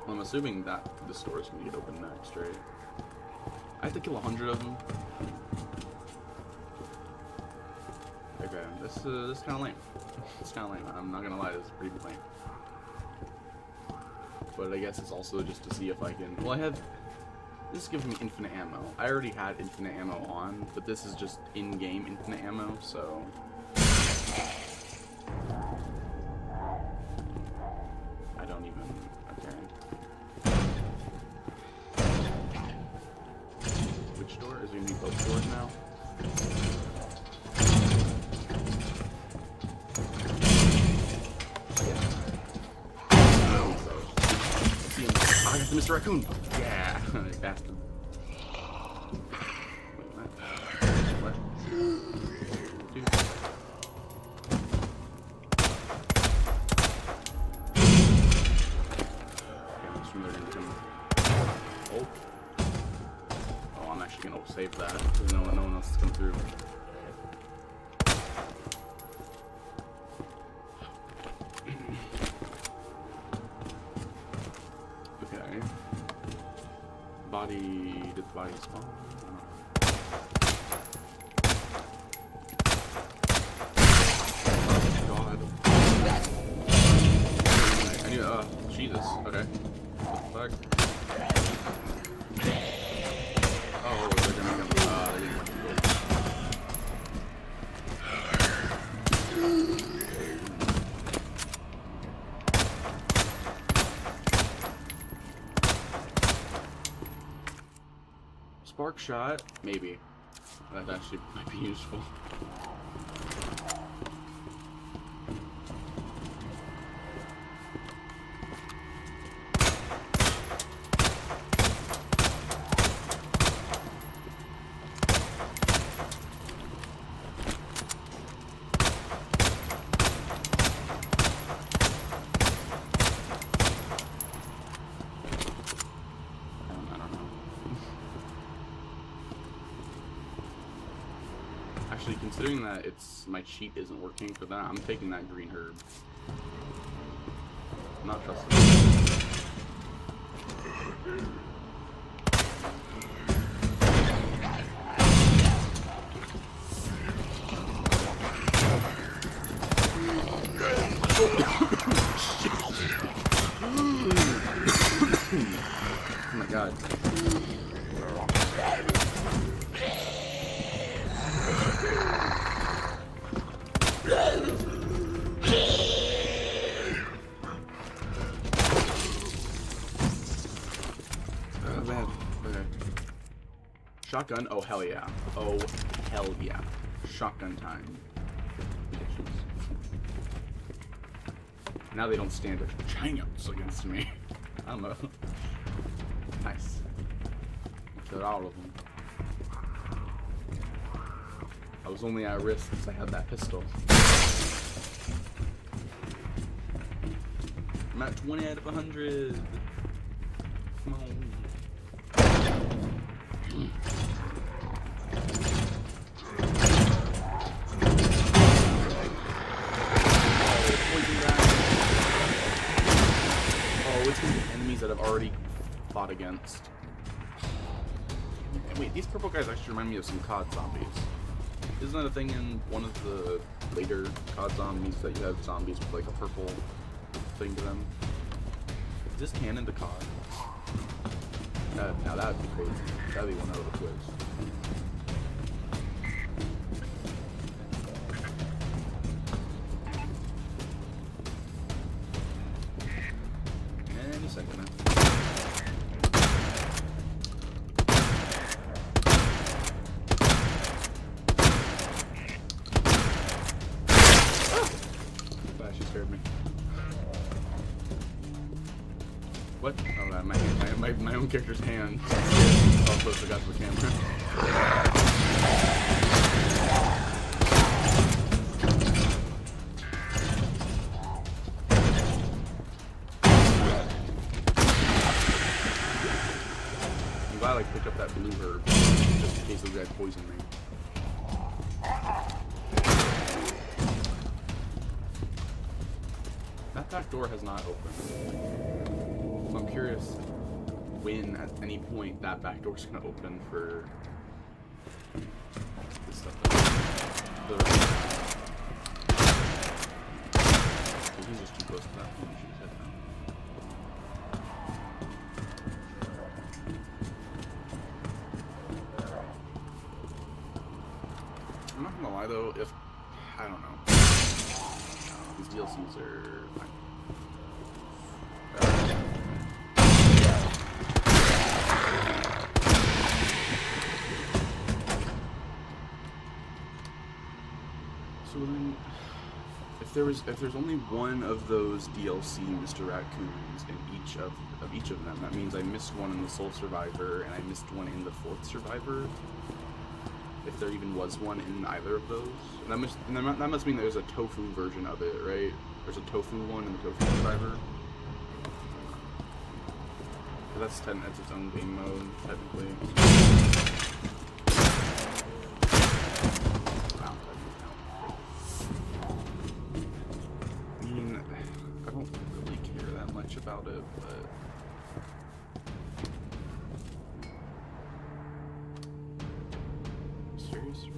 Well, I'm assuming that the store is going to get open next, right? I have to kill 100 of them. Okay, this is kind of lame. It's kind of lame. I'm not gonna lie, this is pretty lame. But I guess it's also just to see if I can... Well, I have... This gives me infinite ammo. I already had infinite ammo on, but this is just in-game infinite ammo, so... I don't even... Okay. Which door? Is there gonna be both doors now? I got the Mr. Raccoon! Yeah! Bastard. Wait, what? Dude. Okay, I'm assuming they're gonna come. Oh. Oh, I'm actually gonna save that. Because no one else has come through. Did the body spawn? Oh god. I need, Jesus, okay. What the fuck? Oh, they're gonna come, they're gonna come. Spark shot? Maybe. That actually might be useful. Actually, considering that my cheat isn't working for that, I'm taking that green herb. I'm not trusting it. Oh my god. Shotgun? Oh, hell yeah. Oh, hell yeah. Shotgun time. Bitches. Now they don't stand a chance against me. I don't know. Nice. Killed all of them. I was only at risk because I had that pistol. I'm at 20 out of 100. Come on. Oh, it's gonna be enemies that I've already fought against. Wait, these purple guys actually remind me of some COD zombies. Isn't that a thing in one of the later COD zombies that you have zombies with like a purple thing to them? Is this canon to COD? Now that would be crazy. That'd be one out of the quiz. Any second now. She scared me. What? Oh, that my own character's hand. How close I got to the camera. I'm glad I picked up that blue herb just in case those guys poison me. That back door has not opened. So I'm curious when, at any point, that back door is going to open for this stuff. He's just too close to that. He should head down. I'm not gonna lie though, if I don't know. These DLCs are fine. So then, if there's only one of those DLC Mr. Raccoons in each of them, that means I missed one in the Sole Survivor and I missed one in the Fourth Survivor. If there even was one in either of those, and that must mean there's a tofu version of it, right? There's a tofu one in the Tofu Survivor. So that's its own game mode, technically. Wow, I mean, I don't really care that much about it, but. Seriously?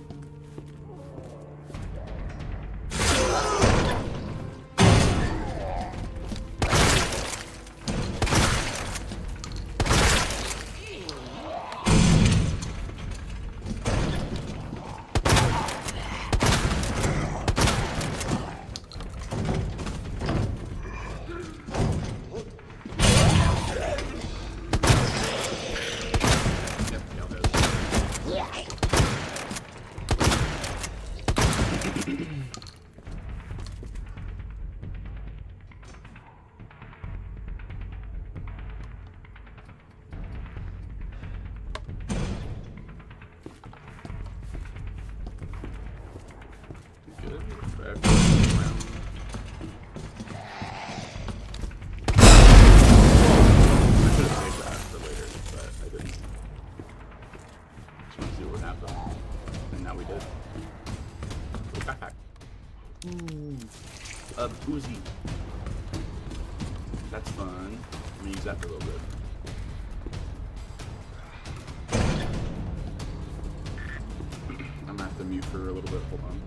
Uzi. That's fun. I'm gonna use that for a little bit. I'm gonna have to mute for a little bit. Hold on.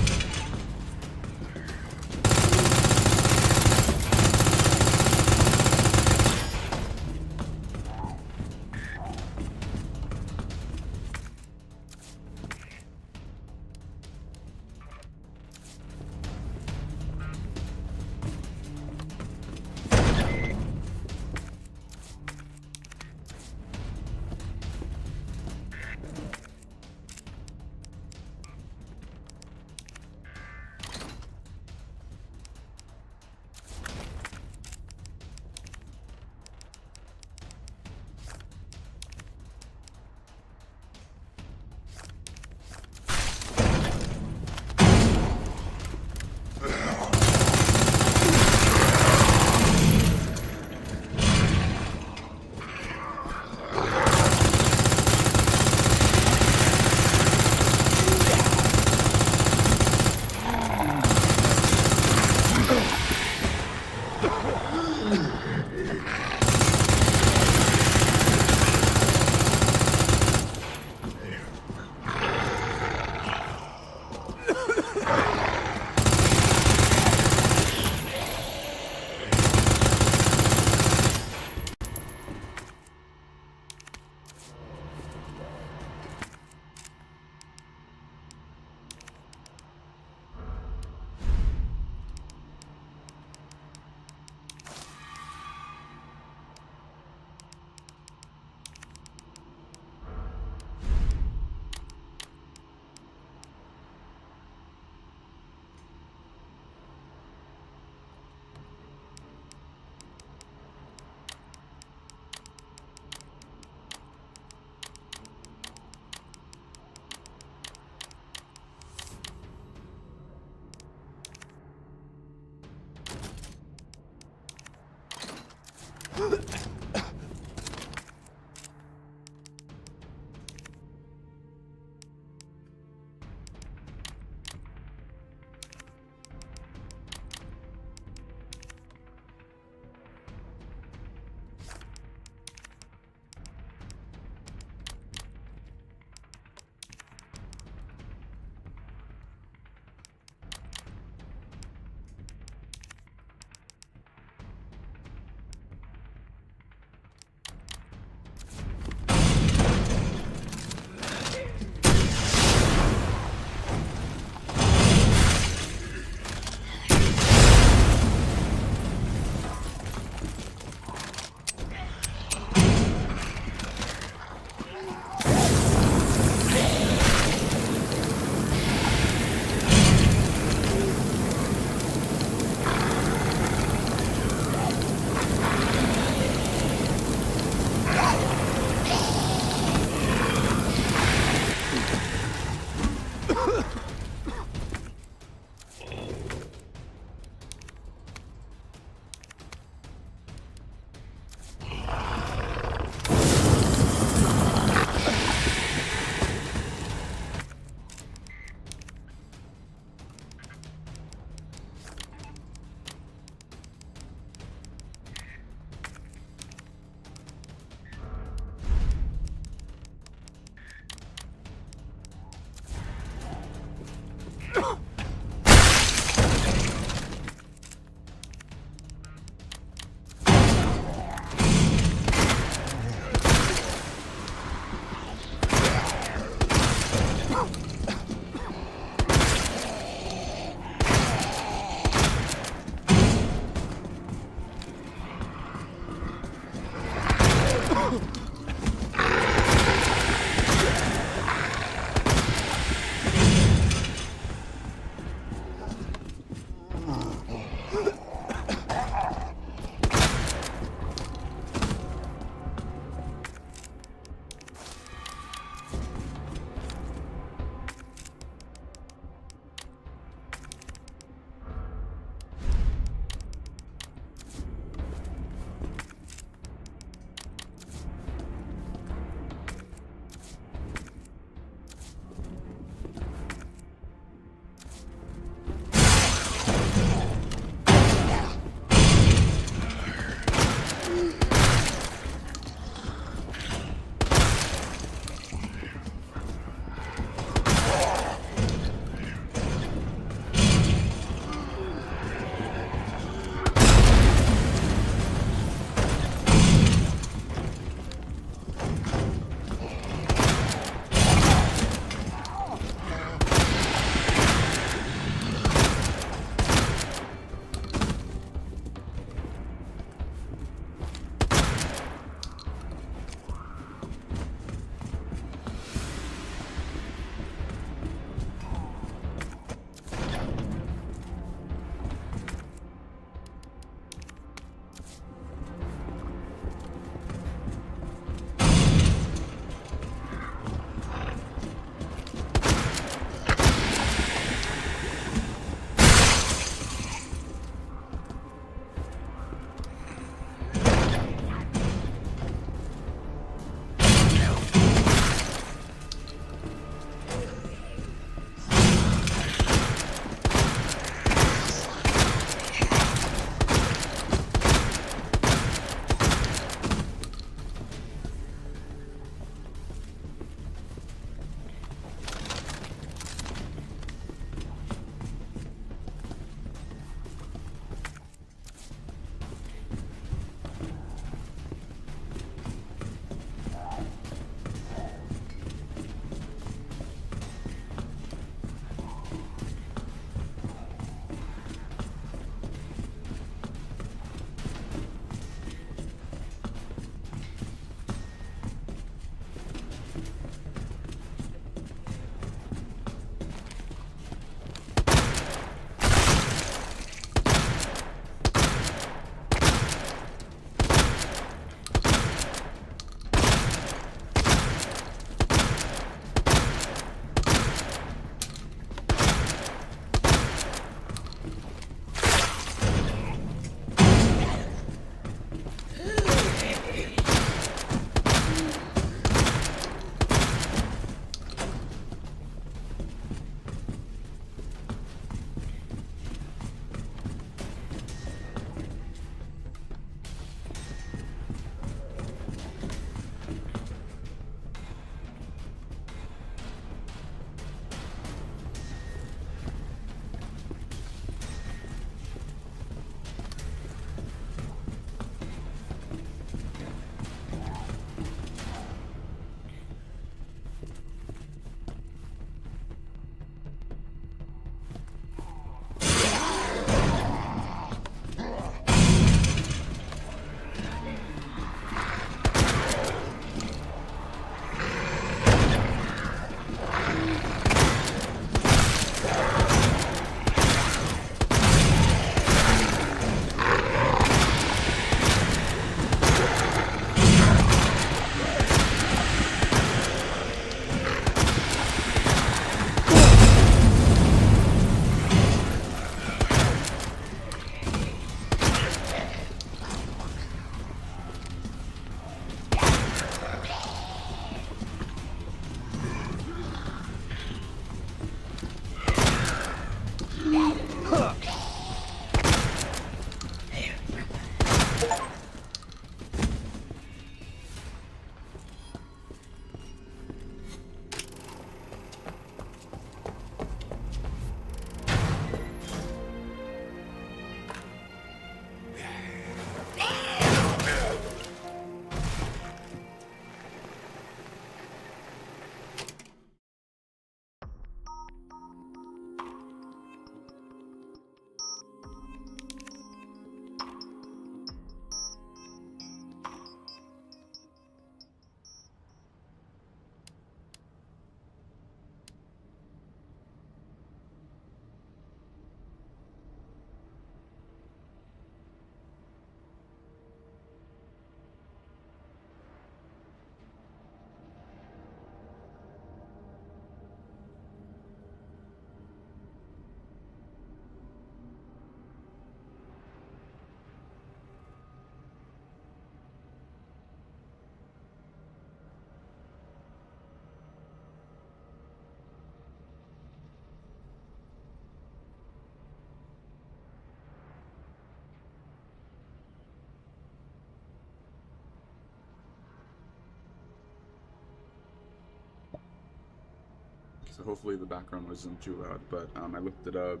So hopefully the background noise isn't too loud, but I looked it up.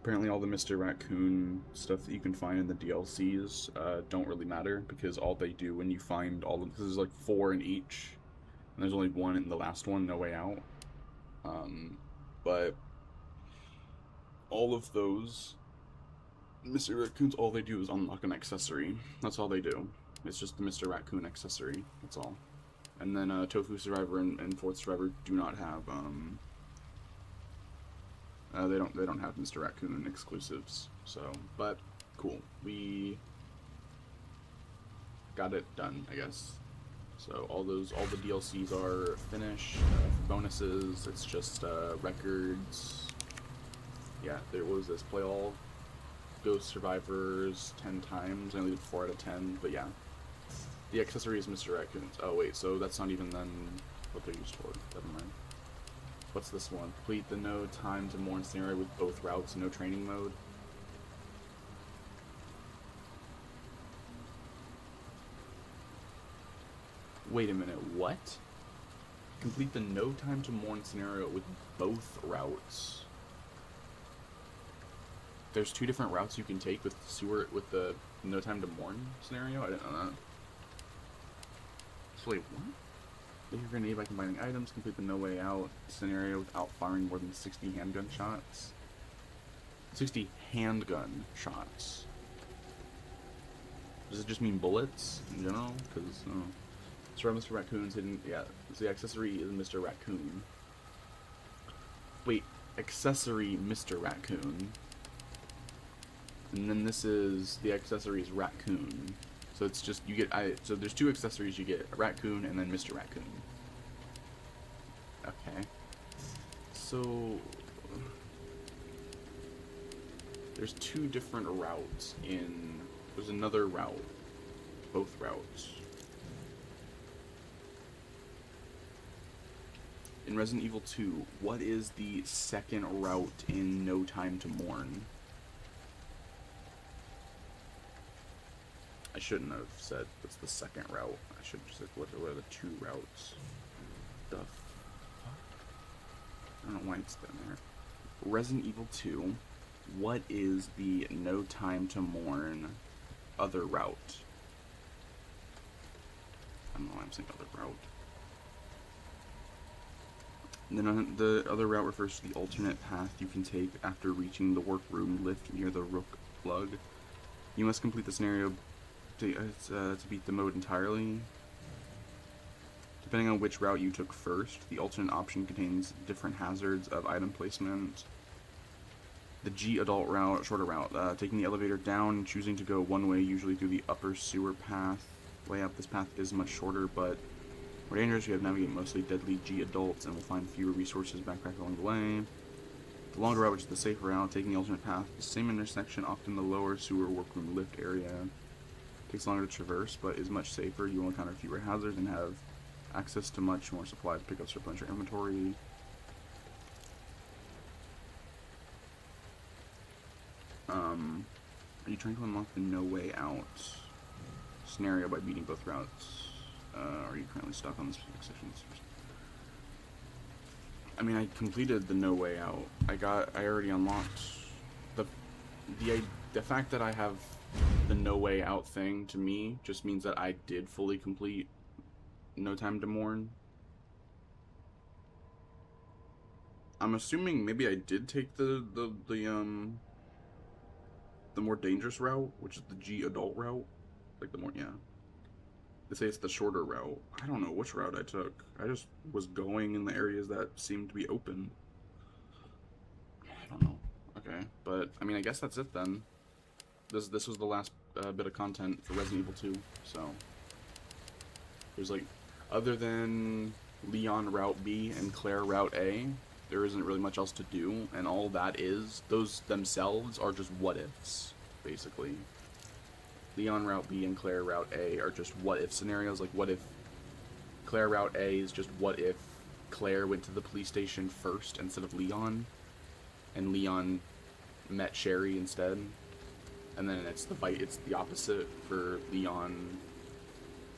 Apparently all the Mr. Raccoon stuff that you can find in the DLCs don't really matter, because all they do when you find all of this is like 4 in each, and there's only 1 in the last one, No Way Out. But all of those Mr. Raccoons, all they do is unlock an accessory. That's all they do. It's just the Mr. Raccoon accessory. That's all. And then Tofu Survivor and Fourth Survivor do not have they don't have Mr. Raccoon exclusives. So, but cool. We got it done, I guess. So all the DLCs are finished. For bonuses, it's just records. Yeah, there was this. Play all Ghost Survivors 10 times. I only did 4 out of 10, but yeah. The accessory is Mr. Raccoons. Oh wait, so that's not even then what they're used for. Never mind. What's this one? Complete the no time to mourn scenario with both routes, no training mode. Wait a minute, what? Complete the no time to mourn scenario with both routes. There's 2 different routes you can take with the no time to mourn scenario? I didn't know that. So wait, what? Take your grenade by combining items, complete the no way out scenario without firing more than 60 handgun shots. 60 handgun shots. Does it just mean bullets in general? Because, Surround Mr. Raccoon's hidden, yeah, the accessory is Mr. Raccoon. Wait, accessory Mr. Raccoon. And then this is, the accessory is Raccoon. So it's just, you get, so there's 2 accessories you get, a Raccoon and then Mr. Raccoon. Okay. So, there's 2 different routes in, there's another route, both routes. In Resident Evil 2, what is the second route in No Time to Mourn? I shouldn't have said what's the second route. I should have just said what are the 2 routes. The fuck? I don't know why it's down there. Resident Evil 2, what is the No Time to Mourn other route? I don't know why I'm saying other route. And then the other route refers to the alternate path you can take after reaching the workroom lift near the Rook plug. You must complete the scenario to beat the mode entirely. Depending on which route you took first, the alternate option contains different hazards of item placement. The G adult route, shorter route, taking the elevator down and choosing to go one way, usually through the upper sewer path. Way up, this path is much shorter, but more dangerous. You have to navigate mostly deadly G adults and will find fewer resources backpack along the way. The longer route, which is the safer route, taking the alternate path, the same intersection, often the lower sewer workroom lift area. Takes longer to traverse, but is much safer. You will encounter fewer hazards and have access to much more supplies, pickups, replenish your inventory. Are you trying to unlock the No Way Out scenario by beating both routes? Are you currently stuck on the specific sections? I mean, I completed the No Way Out. I already unlocked the fact that I have the No Way Out thing, to me, just means that I did fully complete No Time to Mourn. I'm assuming maybe I did take the more dangerous route, which is the G adult route. Like the more, yeah. They say it's the shorter route. I don't know which route I took. I just was going in the areas that seemed to be open. I don't know. Okay, but I mean, I guess that's it then. This was the last bit of content for Resident Evil 2. So there's like, other than Leon Route B and Claire Route A, there isn't really much else to do, and all that is, those themselves are just what ifs, basically. Leon Route B and Claire Route A are just what if scenarios. Like, what if Claire Route A is just what if Claire went to the police station first instead of Leon, and Leon met Sherry instead, and then it's the opposite for Leon.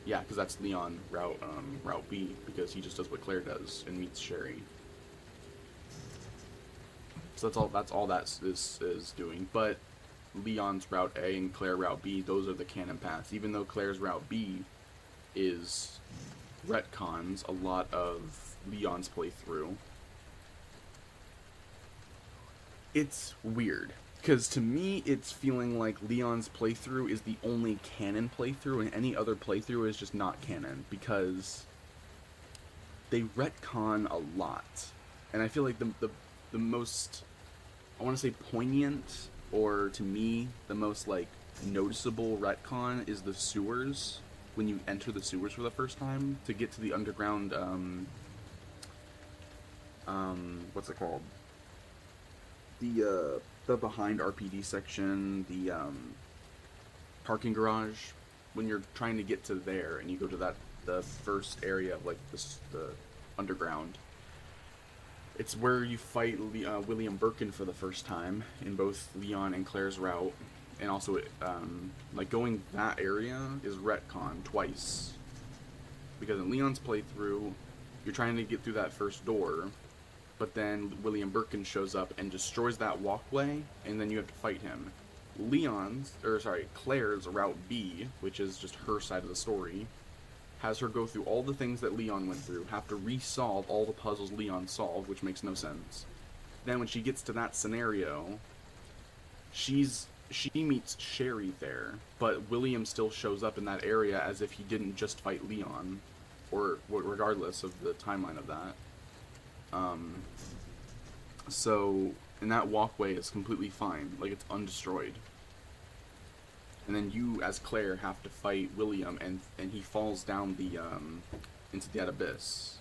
Yeah, because that's Leon Route B, because he just does what Claire does and meets Sherry. That's all that is doing. But Leon's Route A and Claire Route B, those are the canon paths. Even though Claire's Route B is retcons a lot of Leon's playthrough. It's weird, because to me it's feeling like Leon's playthrough is the only canon playthrough, and any other playthrough is just not canon, because they retcon a lot. And I feel like the most, I want to say poignant, or to me, the most like noticeable retcon is the sewers. When you enter the sewers for the first time to get to the underground, what's it called? The behind RPD section, the parking garage. When you're trying to get to there, and you go to the first area of like the underground. It's where you fight William Birkin for the first time in both Leon and Claire's route. And also, like, going that area is retcon twice. Because in Leon's playthrough, you're trying to get through that first door, but then William Birkin shows up and destroys that walkway, and then you have to fight him. Claire's Route B, which is just her side of the story, has her go through all the things that Leon went through, have to resolve all the puzzles Leon solved, which makes no sense. Then when she gets to that scenario, she meets Sherry there, but William still shows up in that area as if he didn't just fight Leon, or regardless of the timeline of that. So, and that walkway is completely fine, like it's undestroyed. And then you, as Claire, have to fight William, and he falls down the, into that abyss.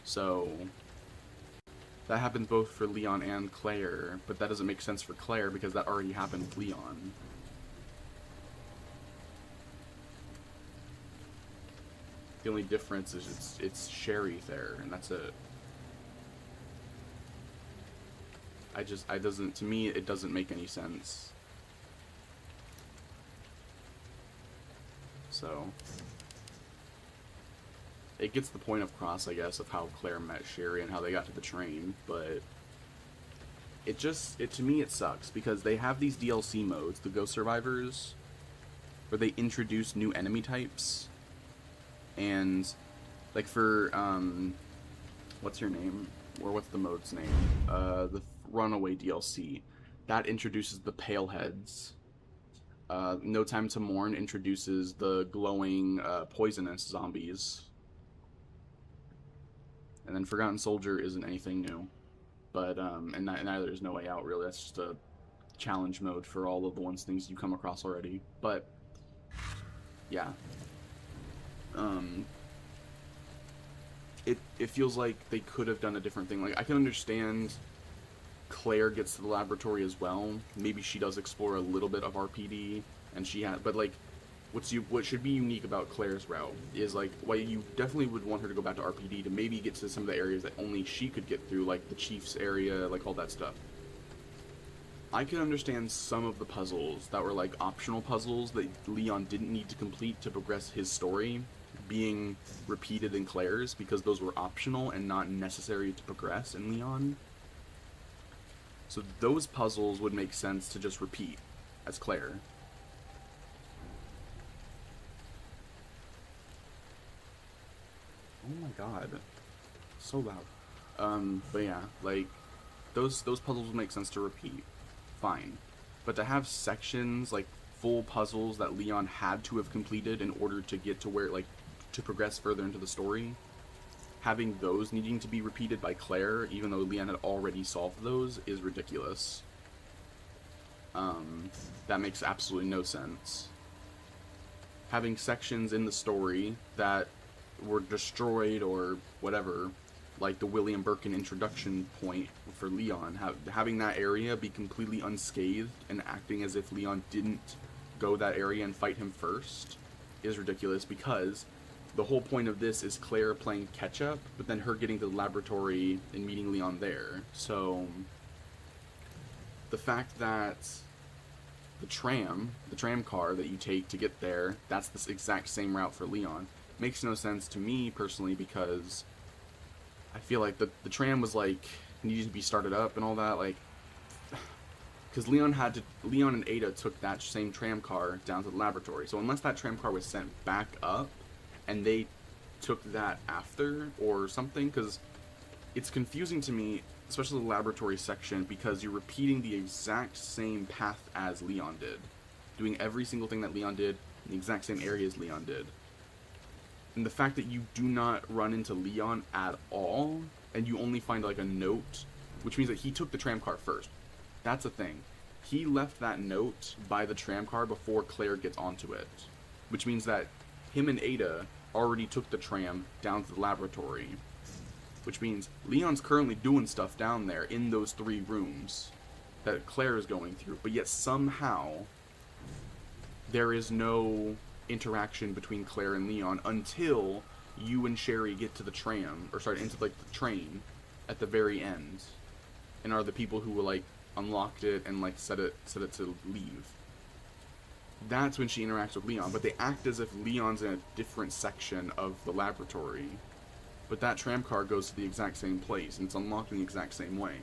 So, that happens both for Leon and Claire, but that doesn't make sense for Claire because that already happened with Leon. The only difference is it's Sherry there, and that's it. To me, it doesn't make any sense. So, it gets the point across, I guess, of how Claire met Sherry and how they got to the train, but to me it sucks, because they have these DLC modes, the Ghost Survivors, where they introduce new enemy types, and, like for, what's your name? Or what's the mode's name? The Runaway DLC. That introduces the Paleheads. No Time to Mourn introduces the glowing, poisonous zombies. And then Forgotten Soldier isn't anything new. But, and neither is No Way Out, really. That's just a challenge mode for all of the things you come across already. But, yeah. It feels like they could have done a different thing. Like, I can understand Claire gets to the laboratory as well. Maybe she does explore a little bit of RPD, and but like, what should be unique about Claire's route is like, why you definitely would want her to go back to RPD to maybe get to some of the areas that only she could get through, like the Chief's area, like all that stuff. I can understand some of the puzzles that were like optional puzzles that Leon didn't need to complete to progress his story being repeated in Claire's, because those were optional and not necessary to progress in Leon. So those puzzles would make sense to just repeat as Claire. Oh my god. So loud. But yeah, like, those puzzles would make sense to repeat. Fine. But to have sections, like, full puzzles that Leon had to have completed in order to get to where, like, to progress further into the story, having those needing to be repeated by Claire, even though Leon had already solved those, is ridiculous. That makes absolutely no sense. Having sections in the story that were destroyed or whatever, like the William Birkin introduction point for Leon, having that area be completely unscathed and acting as if Leon didn't go that area and fight him first is ridiculous, because the whole point of this is Claire playing catch-up, but then her getting to the laboratory and meeting Leon there. So, the fact that the tram car that you take to get there, that's the exact same route for Leon, makes no sense to me, personally, because I feel like the tram was like needed to be started up and all that, like, because Leon and Ada took that same tram car down to the laboratory. So unless that tram car was sent back up, and they took that after or something, because it's confusing to me, especially the laboratory section, because you're repeating the exact same path as Leon did, doing every single thing that Leon did in the exact same area as Leon did. And the fact that you do not run into Leon at all, and you only find like a note, which means that he took the tram car first. That's a thing. He left that note by the tram car before Claire gets onto it, which means that him and Ada already took the tram down to the laboratory, which means Leon's currently doing stuff down there in those 3 rooms that Claire is going through, but yet somehow there is no interaction between Claire and Leon until you and Sherry get to the tram, or sorry, into like the train at the very end, and are the people who will like unlocked it and like set it to leave. That's when she interacts with Leon, but they act as if Leon's in a different section of the laboratory, but that tram car goes to the exact same place and it's unlocked in the exact same way.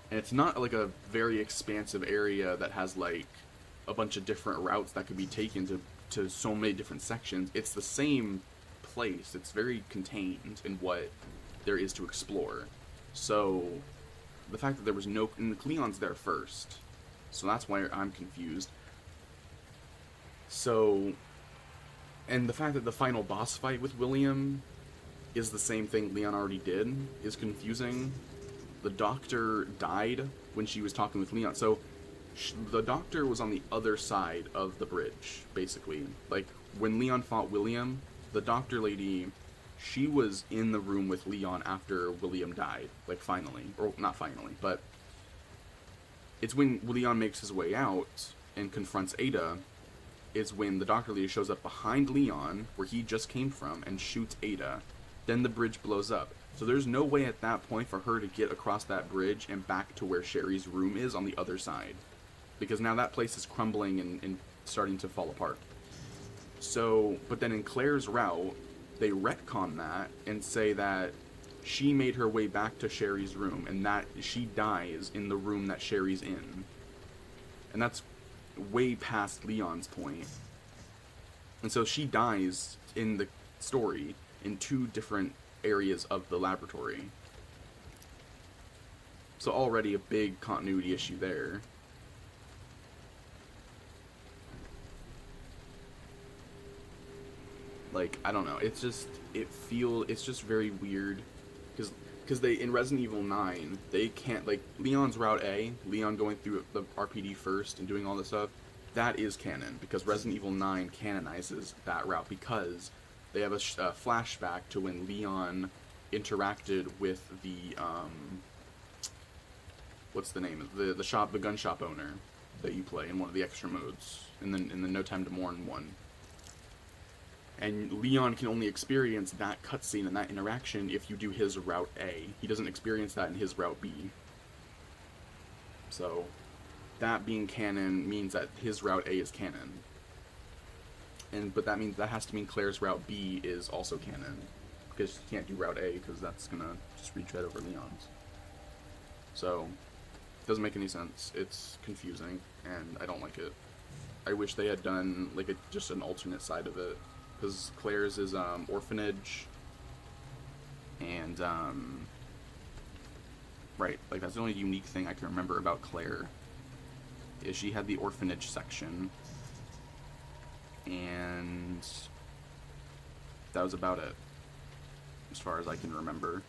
And it's not like a very expansive area that has like a bunch of different routes that could be taken to so many different sections. It's the same place. It's very contained in what there is to explore. So the fact that there was no, and Leon's there first, so that's why I'm confused. So, and the fact that the final boss fight with William is the same thing Leon already did is confusing. The doctor died when she was talking with Leon, so the doctor was on the other side of the bridge, basically. Like, when Leon fought William, the doctor lady, she was in the room with Leon after William died, like, finally. Or, not finally, but it's when Leon makes his way out and confronts Ada, is when the doctor lady shows up behind Leon, where he just came from, and shoots Ada. Then the bridge blows up. So there's no way at that point for her to get across that bridge and back to where Sherry's room is on the other side. Because now that place is crumbling and starting to fall apart. So, but then in Claire's route, they retcon that and say that she made her way back to Sherry's room and that she dies in the room that Sherry's in. And that's way past Leon's point. And so she dies in the story in 2 different areas of the laboratory. So already a big continuity issue there. Like, I don't know, it's just very weird, because they, in Resident Evil 9, they can't, like, Leon's Route A, Leon going through the RPD first and doing all this stuff, that is canon, because Resident Evil 9 canonizes that route, because they have a flashback to when Leon interacted with the, what's the name, the gun shop owner that you play in one of the extra modes, in the No Time to Mourn one. And Leon can only experience that cutscene and that interaction if you do his Route A. He doesn't experience that in his Route B. So, that being canon means that his Route A is canon. But that means that has to mean Claire's Route B is also canon. Because you can't do Route A, because that's gonna just retread over Leon's. So, it doesn't make any sense. It's confusing, and I don't like it. I wish they had done, like, just an alternate side of it. Because Claire's is orphanage, and right, like that's the only unique thing I can remember about Claire, is she had the orphanage section, and that was about it, as far as I can remember.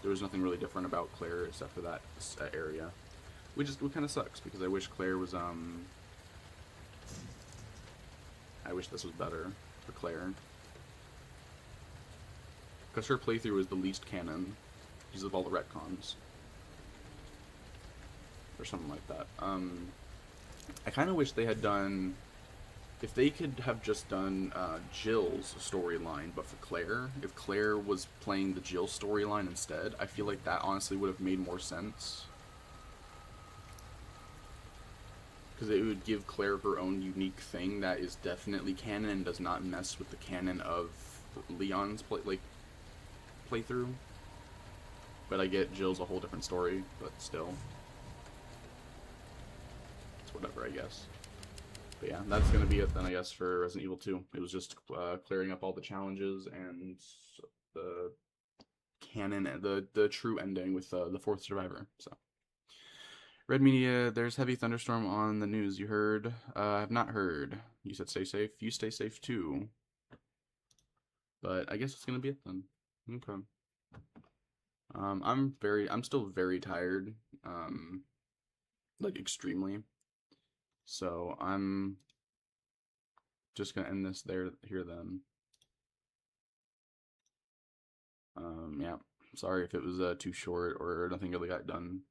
There was nothing really different about Claire except for that area, which kind of sucks, because I wish Claire was, I wish this was better for Claire. Because her playthrough is the least canon, because of all the retcons. Or something like that. I kind of wish they had done, if they could have just done Jill's storyline, but for Claire, if Claire was playing the Jill storyline instead, I feel like that honestly would have made more sense. Because it would give Claire her own unique thing that is definitely canon and does not mess with the canon of Leon's playthrough. But I get Jill's a whole different story, but still. It's whatever, I guess. But yeah, that's gonna be it then, I guess, for Resident Evil 2. It was just clearing up all the challenges and the canon, the true ending with the fourth survivor. So, Red Media, there's heavy thunderstorm on the news. You heard? I have not heard. You said stay safe. You stay safe too. But I guess it's gonna be it then. Okay. I'm still very tired. Like extremely. So I'm just gonna end this here then. Yeah. Sorry if it was too short or nothing really got done.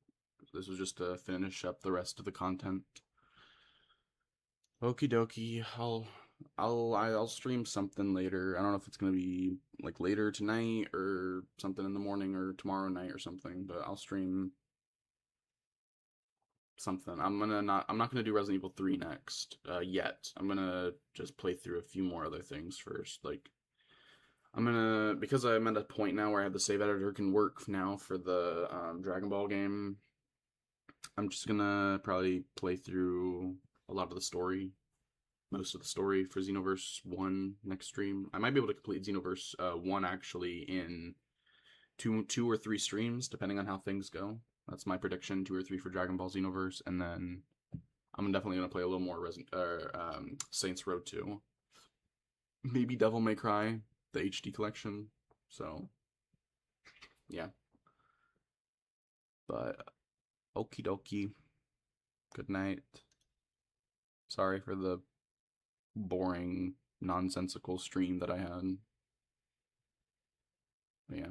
This was just to finish up the rest of the content. Okie dokie. I'll stream something later. I don't know if it's gonna be like later tonight or something in the morning or tomorrow night or something, but I'll stream something. I'm not gonna do Resident Evil 3 next yet. I'm gonna just play through a few more other things first. Like because I'm at a point now where I have the save editor can work now for the Dragon Ball game. I'm just gonna probably play through a lot of the story, most of the story for Xenoverse 1 next stream. I might be able to complete Xenoverse 1 actually in two or three streams, depending on how things go. That's my prediction, 2 or 3 for Dragon Ball Xenoverse, and then I'm definitely gonna play a little more Saints Row 2. Maybe Devil May Cry, the HD collection. So, yeah. But okie dokie. Good night. Sorry for the boring, nonsensical stream that I had. But yeah.